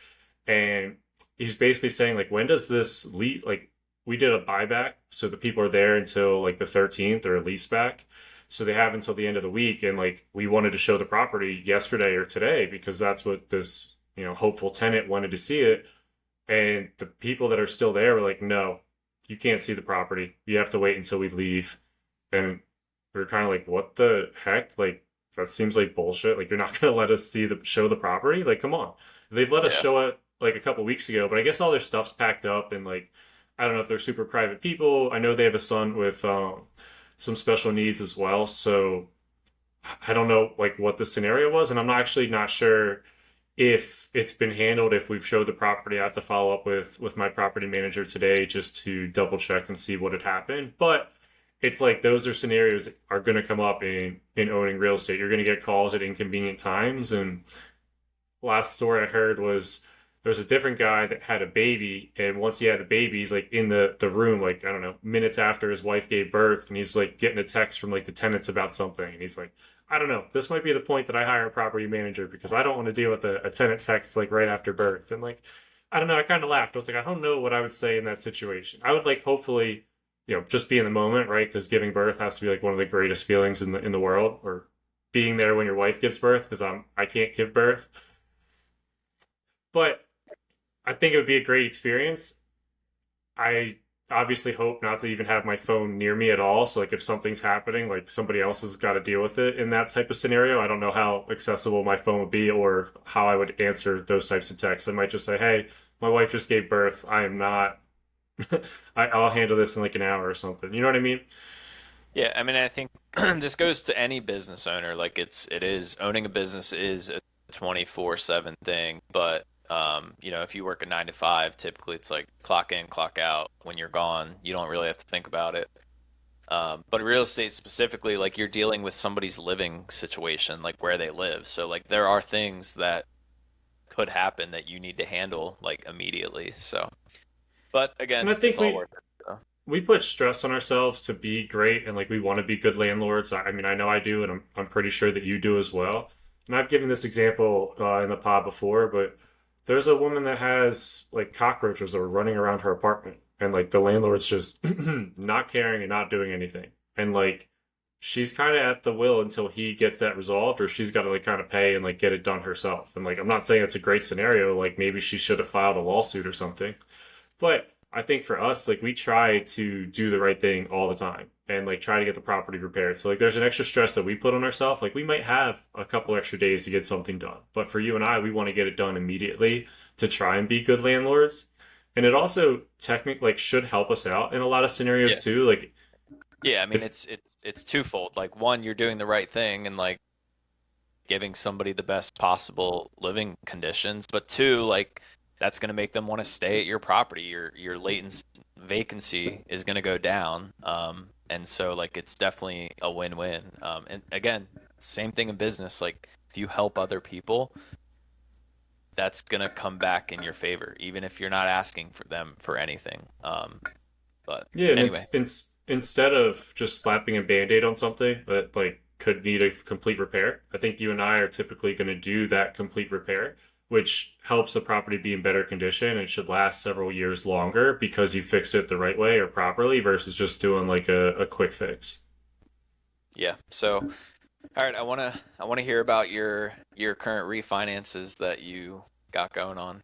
And he's basically saying like, when does this leave? Like we did a buyback, so the people are there until like the 13th, or a lease back. So they have until the end of the week, and like we wanted to show the property yesterday or today because that's what this hopeful tenant wanted to see it. And the people that are still there were like, no, you can't see the property. You have to wait until we leave. And we were kind of like, what the heck? Like that seems like bullshit. Like you're not gonna let us show the property? Like come on. They've let us Yeah. show it like a couple weeks ago, but I guess all their stuff's packed up, and like I don't know if they're super private people. I know they have a son with some special needs as well, so I don't know like what the scenario was, and I'm actually not sure if it's been handled. If we've showed the property, I have to follow up with my property manager today just to double check and see what had happened. But it's like those are scenarios that are going to come up in owning real estate. You're going to get calls at inconvenient times, and last story I heard was there was a different guy that had a baby, and once he had the baby, he's like in the room, like I don't know, minutes after his wife gave birth, and he's like getting a text from like the tenants about something, and he's like, I don't know, this might be the point that I hire a property manager because I don't want to deal with a tenant text like right after birth, and like I don't know, I kind of laughed. I was like, I don't know what I would say in that situation. I would like hopefully, just be in the moment, right? Because giving birth has to be like one of the greatest feelings in the world, or being there when your wife gives birth because I can't give birth, but I think it would be a great experience. I obviously hope not to even have my phone near me at all. So, like, if something's happening, like somebody else has got to deal with it in that type of scenario. I don't know how accessible my phone would be or how I would answer those types of texts. I might just say, hey, my wife just gave birth. I am not, I'll handle this in like an hour or something. You know what I mean? Yeah, I mean, I think this goes to any business owner. Like it is owning a business is a 24/7 thing, but if you work a 9 to 5, typically it's like clock in, clock out. When you're gone, you don't really have to think about it. But real estate specifically, like you're dealing with somebody's living situation, like where they live. So like there are things that could happen that you need to handle like immediately. So, but And again, I it's think all worth it. So. we put stress on ourselves to be great, and like we want to be good landlords. I mean, I know I do, and I'm pretty sure that you do as well. And I've given this example in the pod before, but there's a woman that has like cockroaches that are running around her apartment, and like the landlord's just not caring and not doing anything, and like she's kind of at the will until he gets that resolved, or she's got to like kind of pay and like get it done herself. And like I'm not saying it's a great scenario, like maybe she should have filed a lawsuit or something, but I think for us, like we try to do the right thing all the time and like try to get the property repaired. So like there's an extra stress that we put on ourselves. Like we might have a couple extra days to get something done. But for you and I, we want to get it done immediately to try and be good landlords. And it also technically like should help us out in a lot of scenarios Yeah. too. Like Yeah, I mean if it's twofold. Like one, you're doing the right thing and like giving somebody the best possible living conditions, but two, like that's going to make them want to stay at your property. Your latent vacancy is going to go down. And so like it's definitely a win-win. And again, same thing in business. Like if you help other people, that's going to come back in your favor, even if you're not asking for them for anything. But Yeah, and anyway, it's instead of just slapping a band-aid on something that like could need a complete repair. I think you and I are typically going to do that complete repair, which helps the property be in better condition and should last several years longer because you fixed it the right way or properly versus just doing like a quick fix. Yeah. So, all right, I wanna hear about your current refinances that you got going on.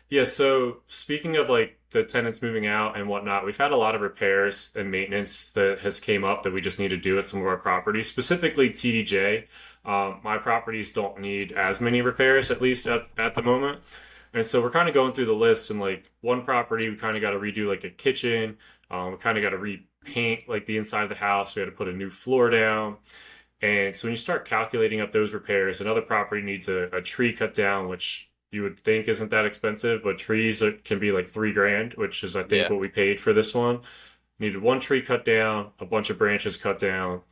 Yeah, so speaking of like the tenants moving out and whatnot, we've had a lot of repairs and maintenance that has came up that we just need to do at some of our properties, specifically TDJ. My properties don't need as many repairs, at least at the moment. And so we're kind of going through the list, and like one property, we kind of got to redo like a kitchen. We kind of got to repaint like the inside of the house. We had to put a new floor down. And so when you start calculating up those repairs, another property needs a tree cut down, which you would think isn't that expensive, but can be like 3 grand, which is I think Yeah. what we paid for this one. Needed one tree cut down, a bunch of branches cut down.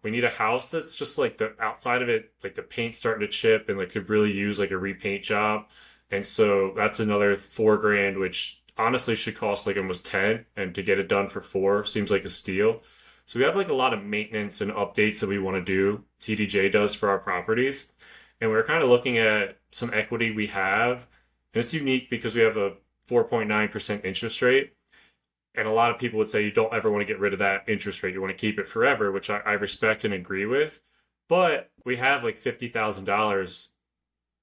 We need a house that's just like the outside of it, like the paint's starting to chip and like could really use like a repaint job. And so that's another 4 grand, which honestly should cost like almost 10. And to get it done for 4 seems like a steal. So we have like a lot of maintenance and updates that we want to do. TDJ does for our properties. And we're kind of looking at some equity we have. And it's unique because we have a 4.9% interest rate. And a lot of people would say you don't ever want to get rid of that interest rate. You want to keep it forever, which I respect and agree with. But we have like $50,000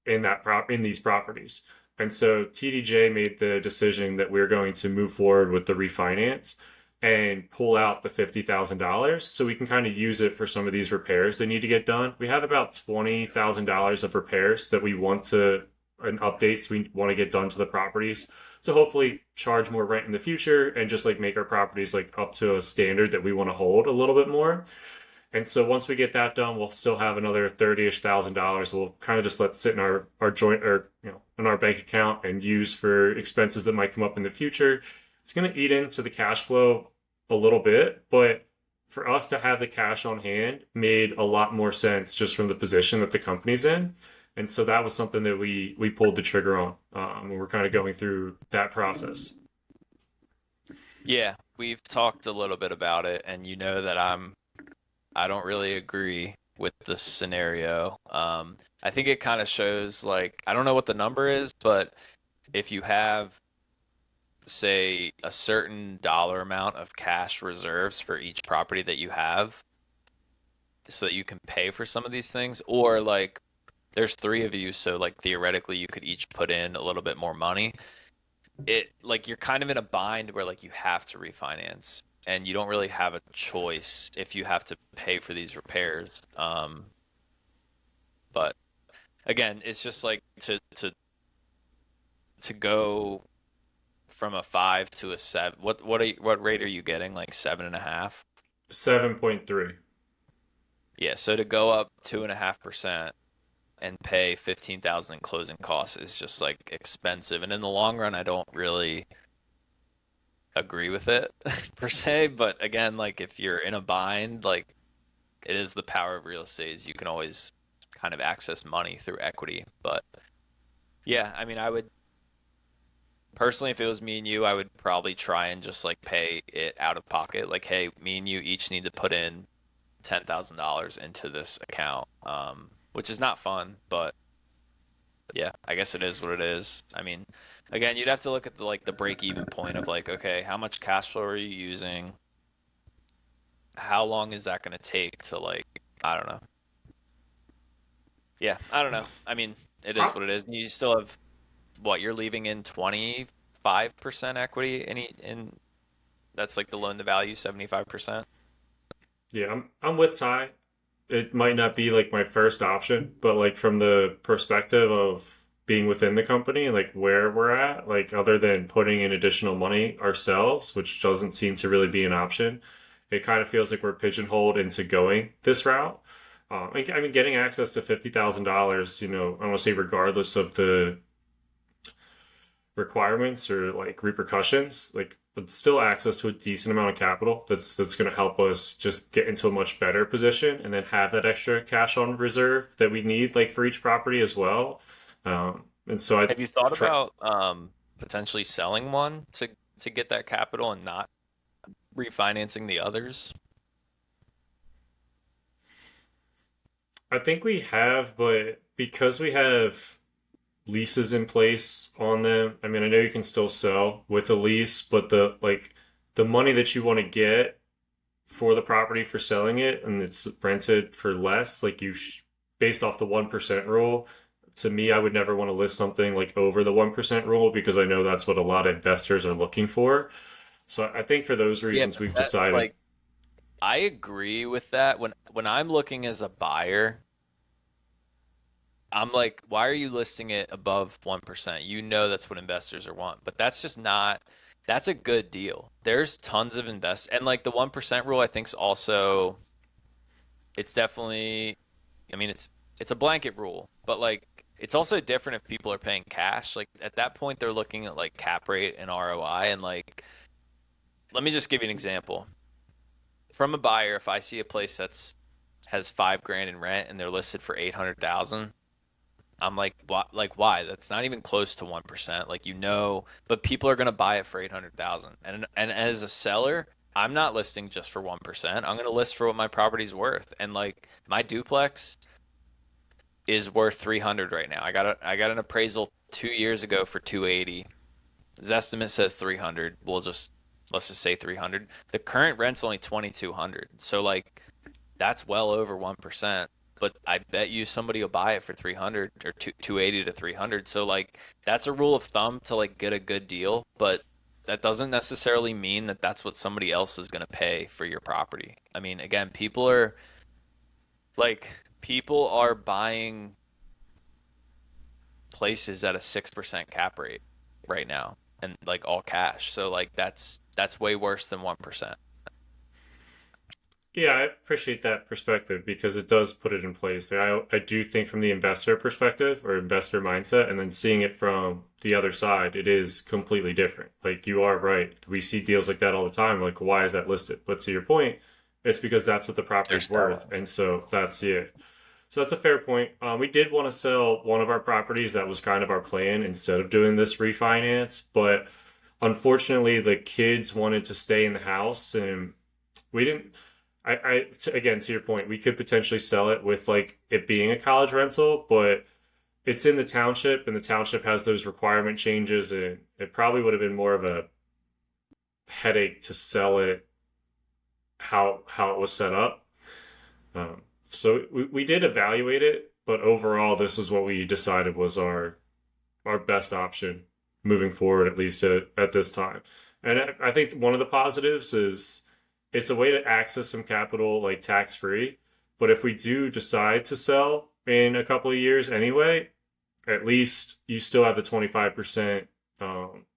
in these properties. And so TDJ made the decision that we're going to move forward with the refinance and pull out the $50,000 so we can kind of use it for some of these repairs that need to get done. We have about $20,000 of repairs that we want to and updates we want to get done to the properties to hopefully charge more rent in the future and just like make our properties like up to a standard that we want to hold a little bit more. And so once we get that done, we'll still have another 30-ish thousand dollars. We'll kind of just let sit in our joint or in our bank account and use for expenses that might come up in the future. It's going to eat into the cash flow a little bit, but for us to have the cash on hand made a lot more sense just from the position that the company's in. And so that was something that we pulled the trigger on. And we're kind of going through that process. Yeah, we've talked a little bit about it, and you know that I don't really agree with this scenario. I think it kind of shows like I don't know what the number is, but if you have say a certain dollar amount of cash reserves for each property that you have so that you can pay for some of these things, or like there's three of you, so like theoretically you could each put in a little bit more money. It like you're kind of in a bind where like you have to refinance and you don't really have a choice if you have to pay for these repairs. But again, it's just like to go from a 5 to a 7. What rate are you getting? Like 7.5? 7.3. Yeah, so to go up 2.5% and pay 15,000 in closing costs is just like expensive. And in the long run, I don't really agree with it per se. But again, like if you're in a bind, like it is the power of real estate is you can always kind of access money through equity. But yeah, I mean, I would personally, if it was me and you, I would probably try and just like pay it out of pocket. Like, hey, me and you each need to put in $10,000 into this account, which is not fun, but yeah, I guess it is what it is. I mean, again, you'd have to look at the like the break even point of like, okay, how much cash flow are you using? How long is that going to take to like, I don't know. Yeah, I don't know. I mean, it is what it is. You still have what you're leaving in 25% equity in that's like the loan to value 75%. Yeah, I'm with Ty. It might not be like my first option, but like from the perspective of being within the company and like where we're at, like other than putting in additional money ourselves, which doesn't seem to really be an option, it kind of feels like we're pigeonholed into going this route. I mean, getting access to $50,000, I want to say regardless of the requirements or like repercussions, like but still access to a decent amount of capital that's going to help us just get into a much better position and then have that extra cash on reserve that we need like for each property as well. And so I Have you thought for, about potentially selling one to get that capital and not refinancing the others? I think we have, but because we have leases in place on them, I mean, I know you can still sell with a lease, but the money that you want to get for the property for selling it and it's rented for less, based off the 1% rule. To me, I would never want to list something like over the 1% rule because I know that's what a lot of investors are looking for. So I think for those Yeah, reasons, but we've that decided. like I agree with that. When I'm looking as a buyer, I'm like, why are you listing it above 1%? You know that's what investors are want, but that's just not that's a good deal. There's tons of invest and like the 1% rule I think is also it's definitely I mean it's a blanket rule, but like it's also different if people are paying cash. Like at that point they're looking at like cap rate and ROI and like let me just give you an example. From a buyer, if I see a place that's has 5 grand in rent and they're listed for 800,000, I'm like, why? Like, why? That's not even close to 1%. Like, but people are gonna buy it for 800,000. And as a seller, I'm not listing just for 1%. I'm gonna list for what my property's worth. And like, my duplex is worth 300 right now. I got an appraisal 2 years ago for 280. His estimate says 300. Let's just say 300. The current rent's only 2,200. So like that's well over 1%. But I bet you somebody will buy it for 300 or 280 to 300. So like that's a rule of thumb to like get a good deal, but that doesn't necessarily mean that that's what somebody else is going to pay for your property. I mean, again, like people are buying places at a 6% cap rate right now and like all cash. So like that's way worse than 1%. Yeah, I appreciate that perspective because it does put it in place. I do think from the investor perspective or investor mindset, and then seeing it from the other side, it is completely different. Like you are right. We see deals like that all the time. Like, why is that listed? But to your point, it's because that's what the They're property's worth. selling. And so that's it. So that's a fair point. We did want to sell one of our properties. That was kind of our plan instead of doing this refinance. But unfortunately, the kids wanted to stay in the house and we didn't. Again, to your point, we could potentially sell it with like it being a college rental, but it's in the township, and the township has those requirement changes, and it probably would have been more of a headache to sell it how it was set up. So we did evaluate it, but overall, this is what we decided was our best option moving forward, at least at this time. And I think one of the positives is it's a way to access some capital like tax free. But if we do decide to sell in a couple of years anyway, at least you still have the 25%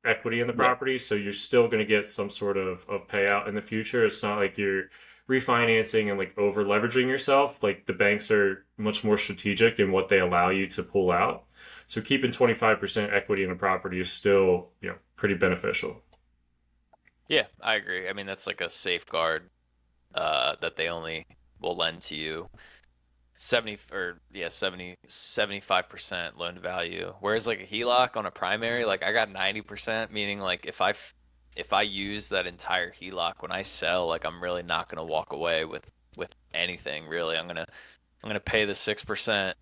equity in the Yeah. property. So you're still going to get some sort of payout in the future. It's not like you're refinancing and like over leveraging yourself. Like the banks are much more strategic in what they allow you to pull out. So keeping 25% equity in a property is still, pretty beneficial. Yeah, I agree. I mean, that's like a safeguard that they only will lend to you 70 or yeah 75% loan to value, whereas like a HELOC on a primary, like I got 90%, meaning like if I use that entire HELOC when I sell, like I'm really not going to walk away with anything really. I'm gonna pay the 6%,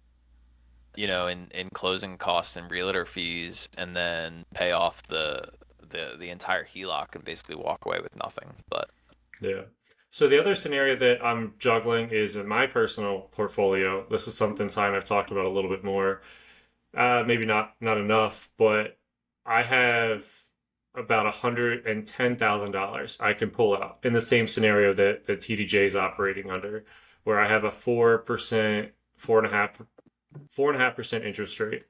in closing costs and realtor fees, and then pay off the entire HELOC and basically walk away with nothing. But Yeah. So the other scenario that I'm juggling is in my personal portfolio. This is something time I've talked about a little bit more. Maybe not enough, but I have about $110,000 I can pull out in the same scenario that the TDJ is operating under, where I have a 4%, 4.5% interest rate,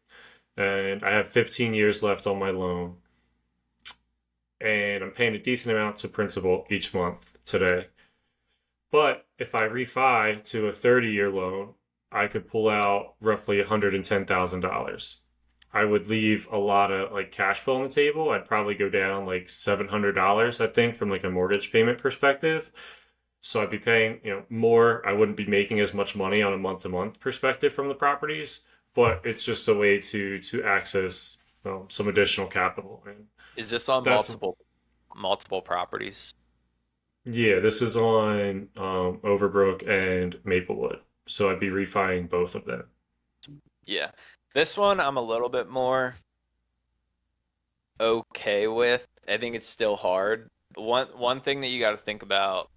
and I have 15 years left on my loan, and I'm paying a decent amount to principal each month today. But if I refi to a 30-year loan, I could pull out roughly $110,000. I would leave a lot of like cash flow on the table. I'd probably go down like $700, I think, from like a mortgage payment perspective. So I'd be paying, more. I wouldn't be making as much money on a month to month perspective from the properties, but it's just a way to access some additional capital. And is this on that's multiple properties? Yeah, this is on Overbrook and Maplewood. So I'd be refining both of them. Yeah. This one I'm a little bit more okay with. I think it's still hard. One thing that you got to think about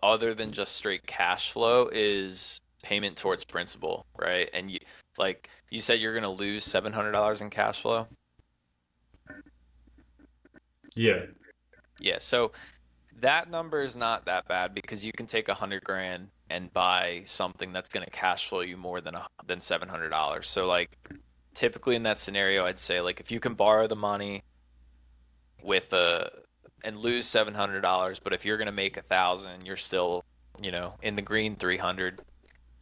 other than just straight cash flow is payment towards principal, right? And you said you're gonna lose $700 in cash flow. Yeah, Yeah, so that number is not that bad because you can take 100 grand and buy something that's gonna cash flow you more than $700. So like typically in that scenario, I'd say like if you can borrow the money with a and lose $700, but if you're gonna make 1,000, you're still, in the green 300.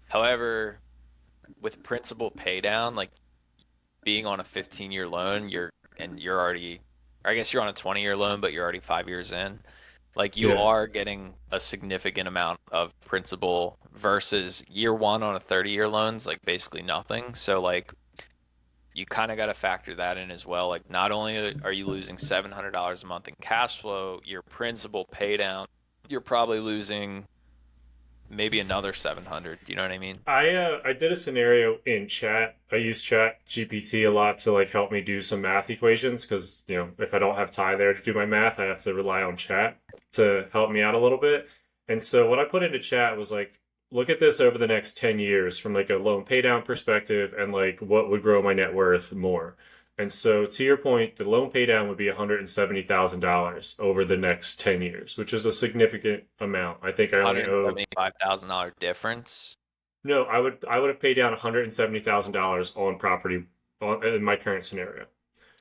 However, with principal pay down, like being on a 15-year loan, you're already, or I guess you're on a 20-year loan, but you're already 5 years in. Like you yeah. are getting a significant amount of principal versus year one on a 30-year loan's like basically nothing. So like you kind of got to factor that in as well. Like not only are you losing $700 a month in cash flow, your principal pay down, you're probably losing maybe another 700. Do you know what I mean? I did a scenario in chat. I use chat GPT a lot to like help me do some math equations because if I don't have Ty there to do my math, I have to rely on chat to help me out a little bit. And so what I put into chat was like, look at this over the next 10 years from like a loan pay down perspective and like what would grow my net worth more. And so to your point, the loan pay down would be $170,000 over the next 10 years, which is a significant amount. I think I only owe $175,000 difference. no, I would have paid down $170,000 on property in my current scenario.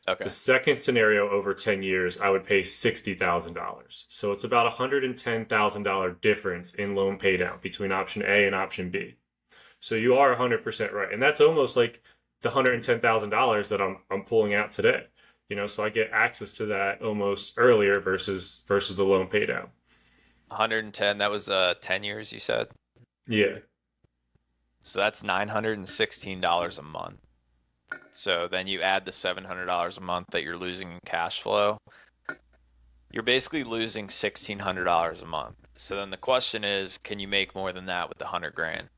The Okay. second scenario over 10 years, I would pay $60,000. So it's about $110,000 difference in loan paydown between option A and option B. So you are 100% right. And that's almost like the $110,000 that I'm pulling out today. So I get access to that almost earlier versus the loan paydown. 110, that was 10 years you said. Yeah. So that's $916 a month. So then you add the $700 a month that you're losing in cash flow. You're basically losing $1,600 a month. So then the question is, can you make more than that with the 100 grand?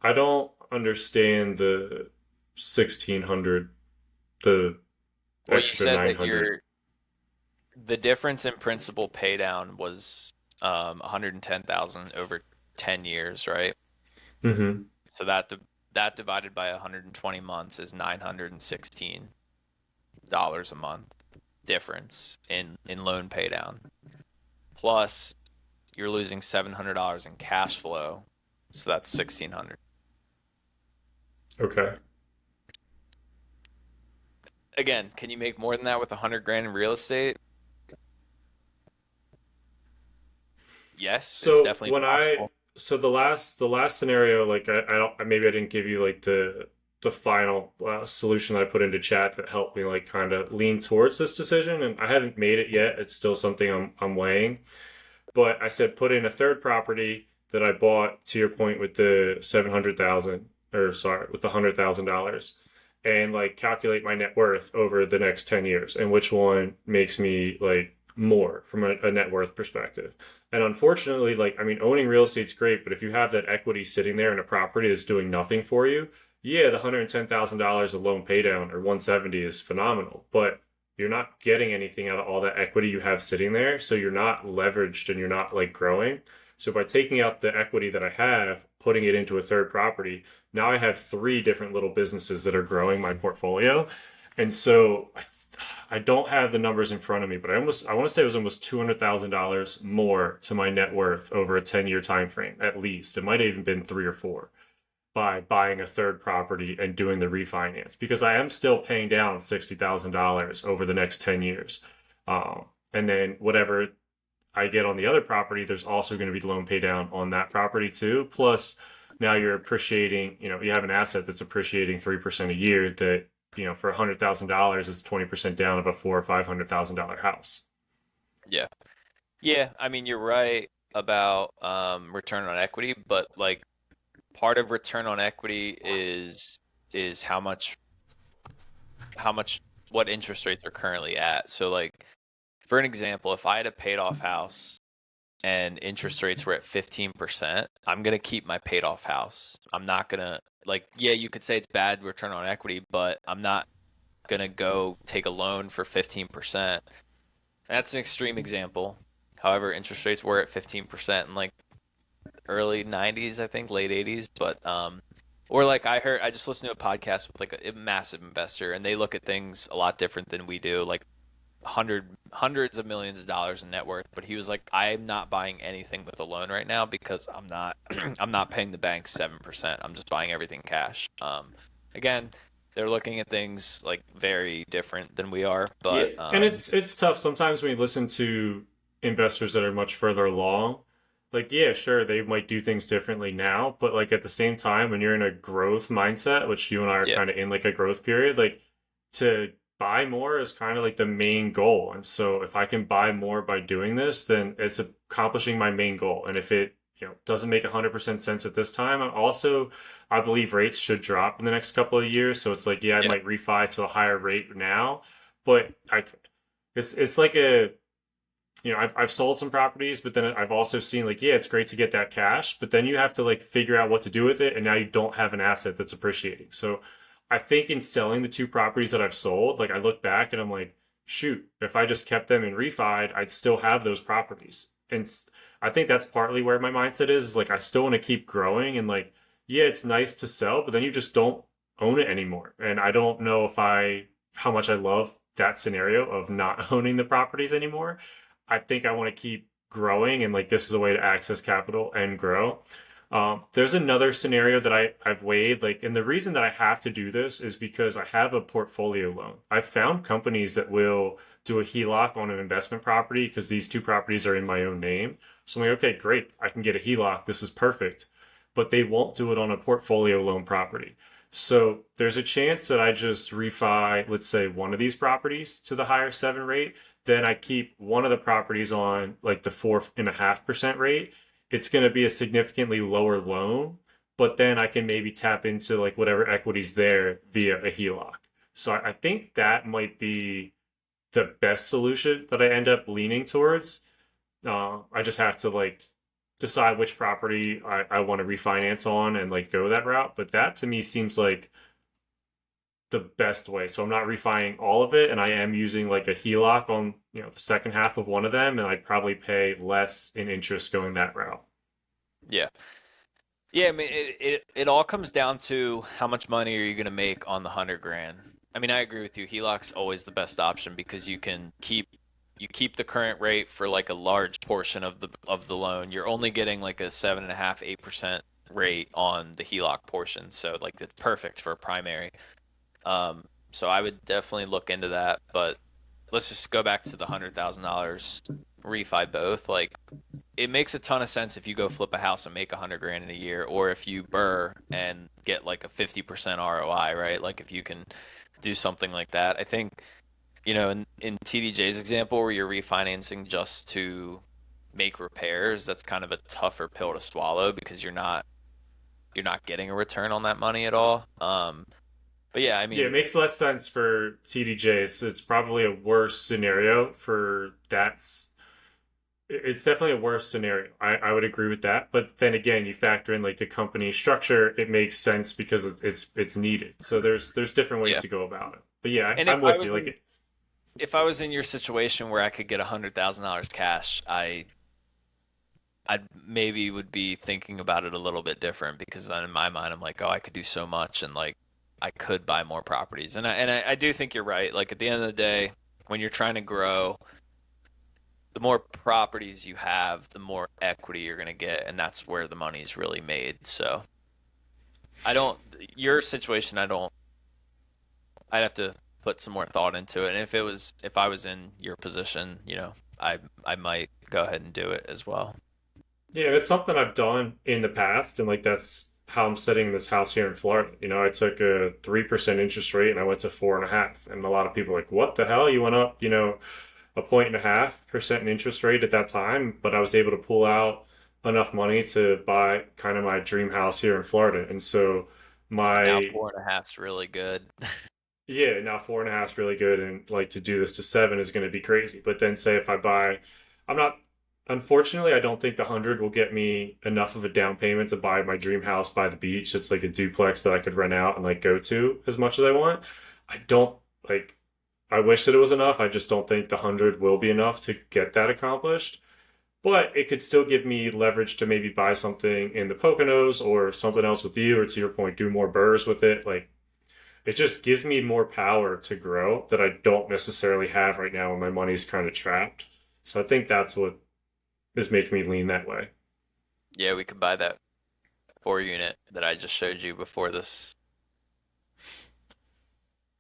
I don't understand the 1600, the Well, you extra said that 900. the difference in principal pay down was 110,000 over 10 years, right? Mm-hmm. So that divided by 120 months is $916 a month difference in loan pay down. Plus you're losing $700 in cash flow. So that's 1,600. Okay. Again, can you make more than that with 100 grand in real estate? Yes, it's So definitely when I possible. so the last scenario, like I don't maybe I didn't give you like the final solution that I put into chat that helped me like kind of lean towards this decision, and I haven't made it yet. It's still something I'm weighing. But I said put in a third property that I bought to your point with the 700,000, or sorry, with the $100,000, and like calculate my net worth over the next 10 years and which one makes me like more from a net worth perspective. And unfortunately, like, I mean, owning real estate's great, but if you have that equity sitting there in a property that's doing nothing for you, yeah, the $110,000 of loan paydown or 170 is phenomenal, but you're not getting anything out of all that equity you have sitting there. So you're not leveraged and you're not like growing. So by taking out the equity that I have, putting it into a third property, now I have three different little businesses that are growing my portfolio. And so I don't have the numbers in front of me, but I want to say it was almost $200,000 more to my net worth over a 10-year time frame at least. It might have even been three or four by buying a third property and doing the refinance because I am still paying down $60,000 over the next 10 years. And then whatever I get on the other property, there's also going to be loan pay down on that property too. Plus, now you're appreciating, you have an asset that's appreciating 3% a year that, for $100,000, it's 20% down of a four or $500,000 house. Yeah. Yeah, I mean you're right about return on equity, but like part of return on equity is how much what interest rates are currently at. So like for an example, if I had a paid off house and interest rates were at 15%, I'm gonna keep my paid off house. I'm not gonna like, yeah, you could say it's bad return on equity, but I'm not gonna go take a loan for 15%. That's an extreme example. However, interest rates were at 15% in like early 90s, I think, late 80s, but or like I just listened to a podcast with like a massive investor, and they look at things a lot different than we do. Like hundreds of millions of dollars in net worth, but he was like, I'm not buying anything with a loan right now because I'm not I'm not paying the bank 7%. I'm just buying everything cash. Again, they're looking at things like very different than we are, Yeah, but and it's tough sometimes when you listen to investors that are much further along. Like, yeah, sure, they might do things differently now, but like at the same time, when you're in a growth mindset, which you and I are yeah, kind of in like a growth period, like to buy more is kind of like the main goal. And so if I can buy more by doing this, then it's accomplishing my main goal. And if it, doesn't make 100% sense at this time, I believe rates should drop in the next couple of years. So it's like, yeah, I yeah, might refi to a higher rate now, but it's like I've sold some properties, but then I've also seen like, yeah, it's great to get that cash, but then you have to like figure out what to do with it, and now you don't have an asset that's appreciating. So I think in selling the two properties that I've sold, like I look back and I'm like, shoot, if I just kept them and refied, I'd still have those properties. And I think that's partly where my mindset is like I still want to keep growing, and like, yeah, it's nice to sell, but then you just don't own it anymore. And I don't know if I how much I love that scenario of not owning the properties anymore. I think I want to keep growing, and like this is a way to access capital and grow. There's another scenario that I've weighed, like, and the reason that I have to do this is because I have a portfolio loan. I've found companies that will do a HELOC on an investment property because these two properties are in my own name. So I'm like, okay, great, I can get a HELOC. This is perfect. But they won't do it on a portfolio loan property. So there's a chance that I just refi, let's say, one of these properties to the higher 7 rate. Then I keep one of the properties on like the 4.5% rate. It's going to be a significantly lower loan, but then I can maybe tap into like whatever equity's there via a HELOC. So I think that might be the best solution that I end up leaning towards. I just have to like decide which property I want to refinance on and like go that route. But that to me seems like the best way. So I'm not refining all of it, and I am using like a HELOC on the second half of one of them, and I'd probably pay less in interest going that route. yeah. Yeah, I mean, it all comes down to how much money are you going to make on the 100 grand. I mean, I agree with you. HELOC's always the best option because you keep the current rate for like a large portion of the loan. You're only getting like a 7.5, 8% rate on the HELOC portion, so like it's perfect for a primary. So I would definitely look into that. But let's just go back to the $100,000 refi both. Like it makes a ton of sense if you go flip a house and make 100 grand in a year, or if you burr and get like a 50% ROI, right? Like if you can do something like that. I think, in TDJ's example where you're refinancing just to make repairs, that's kind of a tougher pill to swallow because you're not getting a return on that money at all. But yeah, I Yeah, it mean, makes less sense for TDJ. It's probably a worse scenario for that's. It's definitely a worse scenario. I would agree with that. But then again, you factor in like the company structure, it makes sense because it's needed. So there's different ways yeah. to go about it. But yeah, And I'm with you. Like, if I was in your situation where I could get $100,000 cash, I maybe would be thinking about it a little bit different because then in my mind I'm like, oh, I could do so much and like I could buy more properties. And I do think you're right. Like at the end of the day, when you're trying to grow, the more properties you have, the more equity you're gonna get, and that's where the money's really made. So I don't your situation, I'd have to put some more thought into it. And if I was in your position, I might go ahead and do it as well. yeah, it's something I've done in the past, and like that's how I'm setting this house here in Florida. I took a 3% interest rate and I went to 4.5, and a lot of people are like, "What the hell? You went up, a 0.5% in interest rate at that time?" But I was able to pull out enough money to buy kind of my dream house here in Florida, and so Now my 4.5's really good. yeah, now 4.5 is really good, and like to do this to 7 is going to be crazy. But then say if I buy, I'm not Unfortunately, I don't think the 100 will get me enough of a down payment to buy my dream house by the beach. It's like a duplex that I could rent out and like go to as much as I want. I don't like I wish that it was enough. I just don't think the 100 will be enough to get that accomplished. But it could still give me leverage to maybe buy something in the Poconos or something else with you, or to your point, do more burrs with it. Like it just gives me more power to grow that I don't necessarily have right now when my money's kind of trapped. So I think that's what is making me lean that way. Yeah, we could buy that 4 unit that I just showed you before this.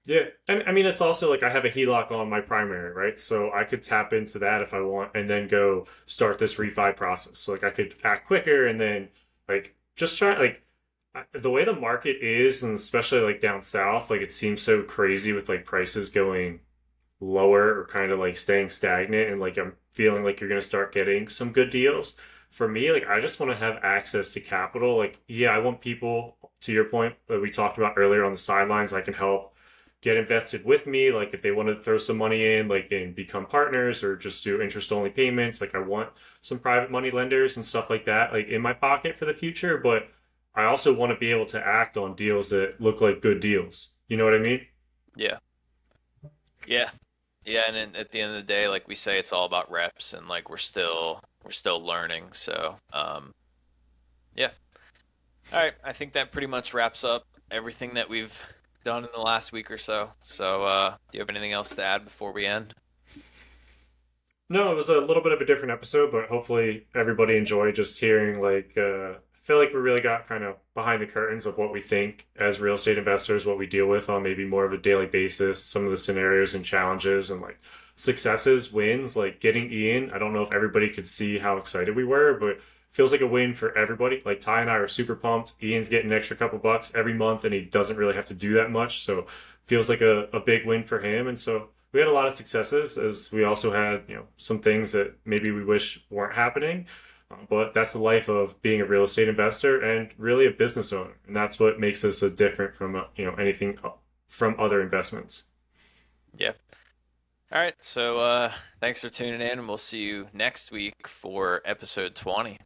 Yeah, and I mean it's also like I have a HELOC on my primary, right? So I could tap into that if I want, and then go start this refi process. So like I could act quicker, and then like just try like the way the market is, and especially like down south, like it seems so crazy with like prices going lower or kind of like staying stagnant, and like I'm feeling like you're gonna start getting some good deals. For me, like I just want to have access to capital. Like, yeah, I want people to your point that we talked about earlier on the sidelines. I can help get invested with me. Like if they want to throw some money in, like and become partners or just do interest only payments. Like I want some private money lenders and stuff like that, like in my pocket for the future. But I also want to be able to act on deals that look like good deals. You know what I mean? Yeah. Yeah. Yeah, and then at the end of the day, like we say, it's all about reps, and like we're still learning. So, yeah. All right, I think that pretty much wraps up everything that we've done in the last week or so. So, do you have anything else to add before we end? No, it was a little bit of a different episode, but hopefully everybody enjoyed just hearing I feel like we really got kind of behind the curtains of what we think as real estate investors, what we deal with on maybe more of a daily basis, some of the scenarios and challenges and like successes, wins, like getting Ian. I don't know if everybody could see how excited we were, but feels like a win for everybody. Like Ty and I are super pumped. Ian's getting an extra couple bucks every month and he doesn't really have to do that much. So feels like a big win for him. And so we had a lot of successes as we also had, some things that maybe we wish weren't happening. But that's the life of being a real estate investor and really a business owner. And that's what makes us a different from, anything from other investments. Yeah. All right. So, thanks for tuning in, and we'll see you next week for episode 20.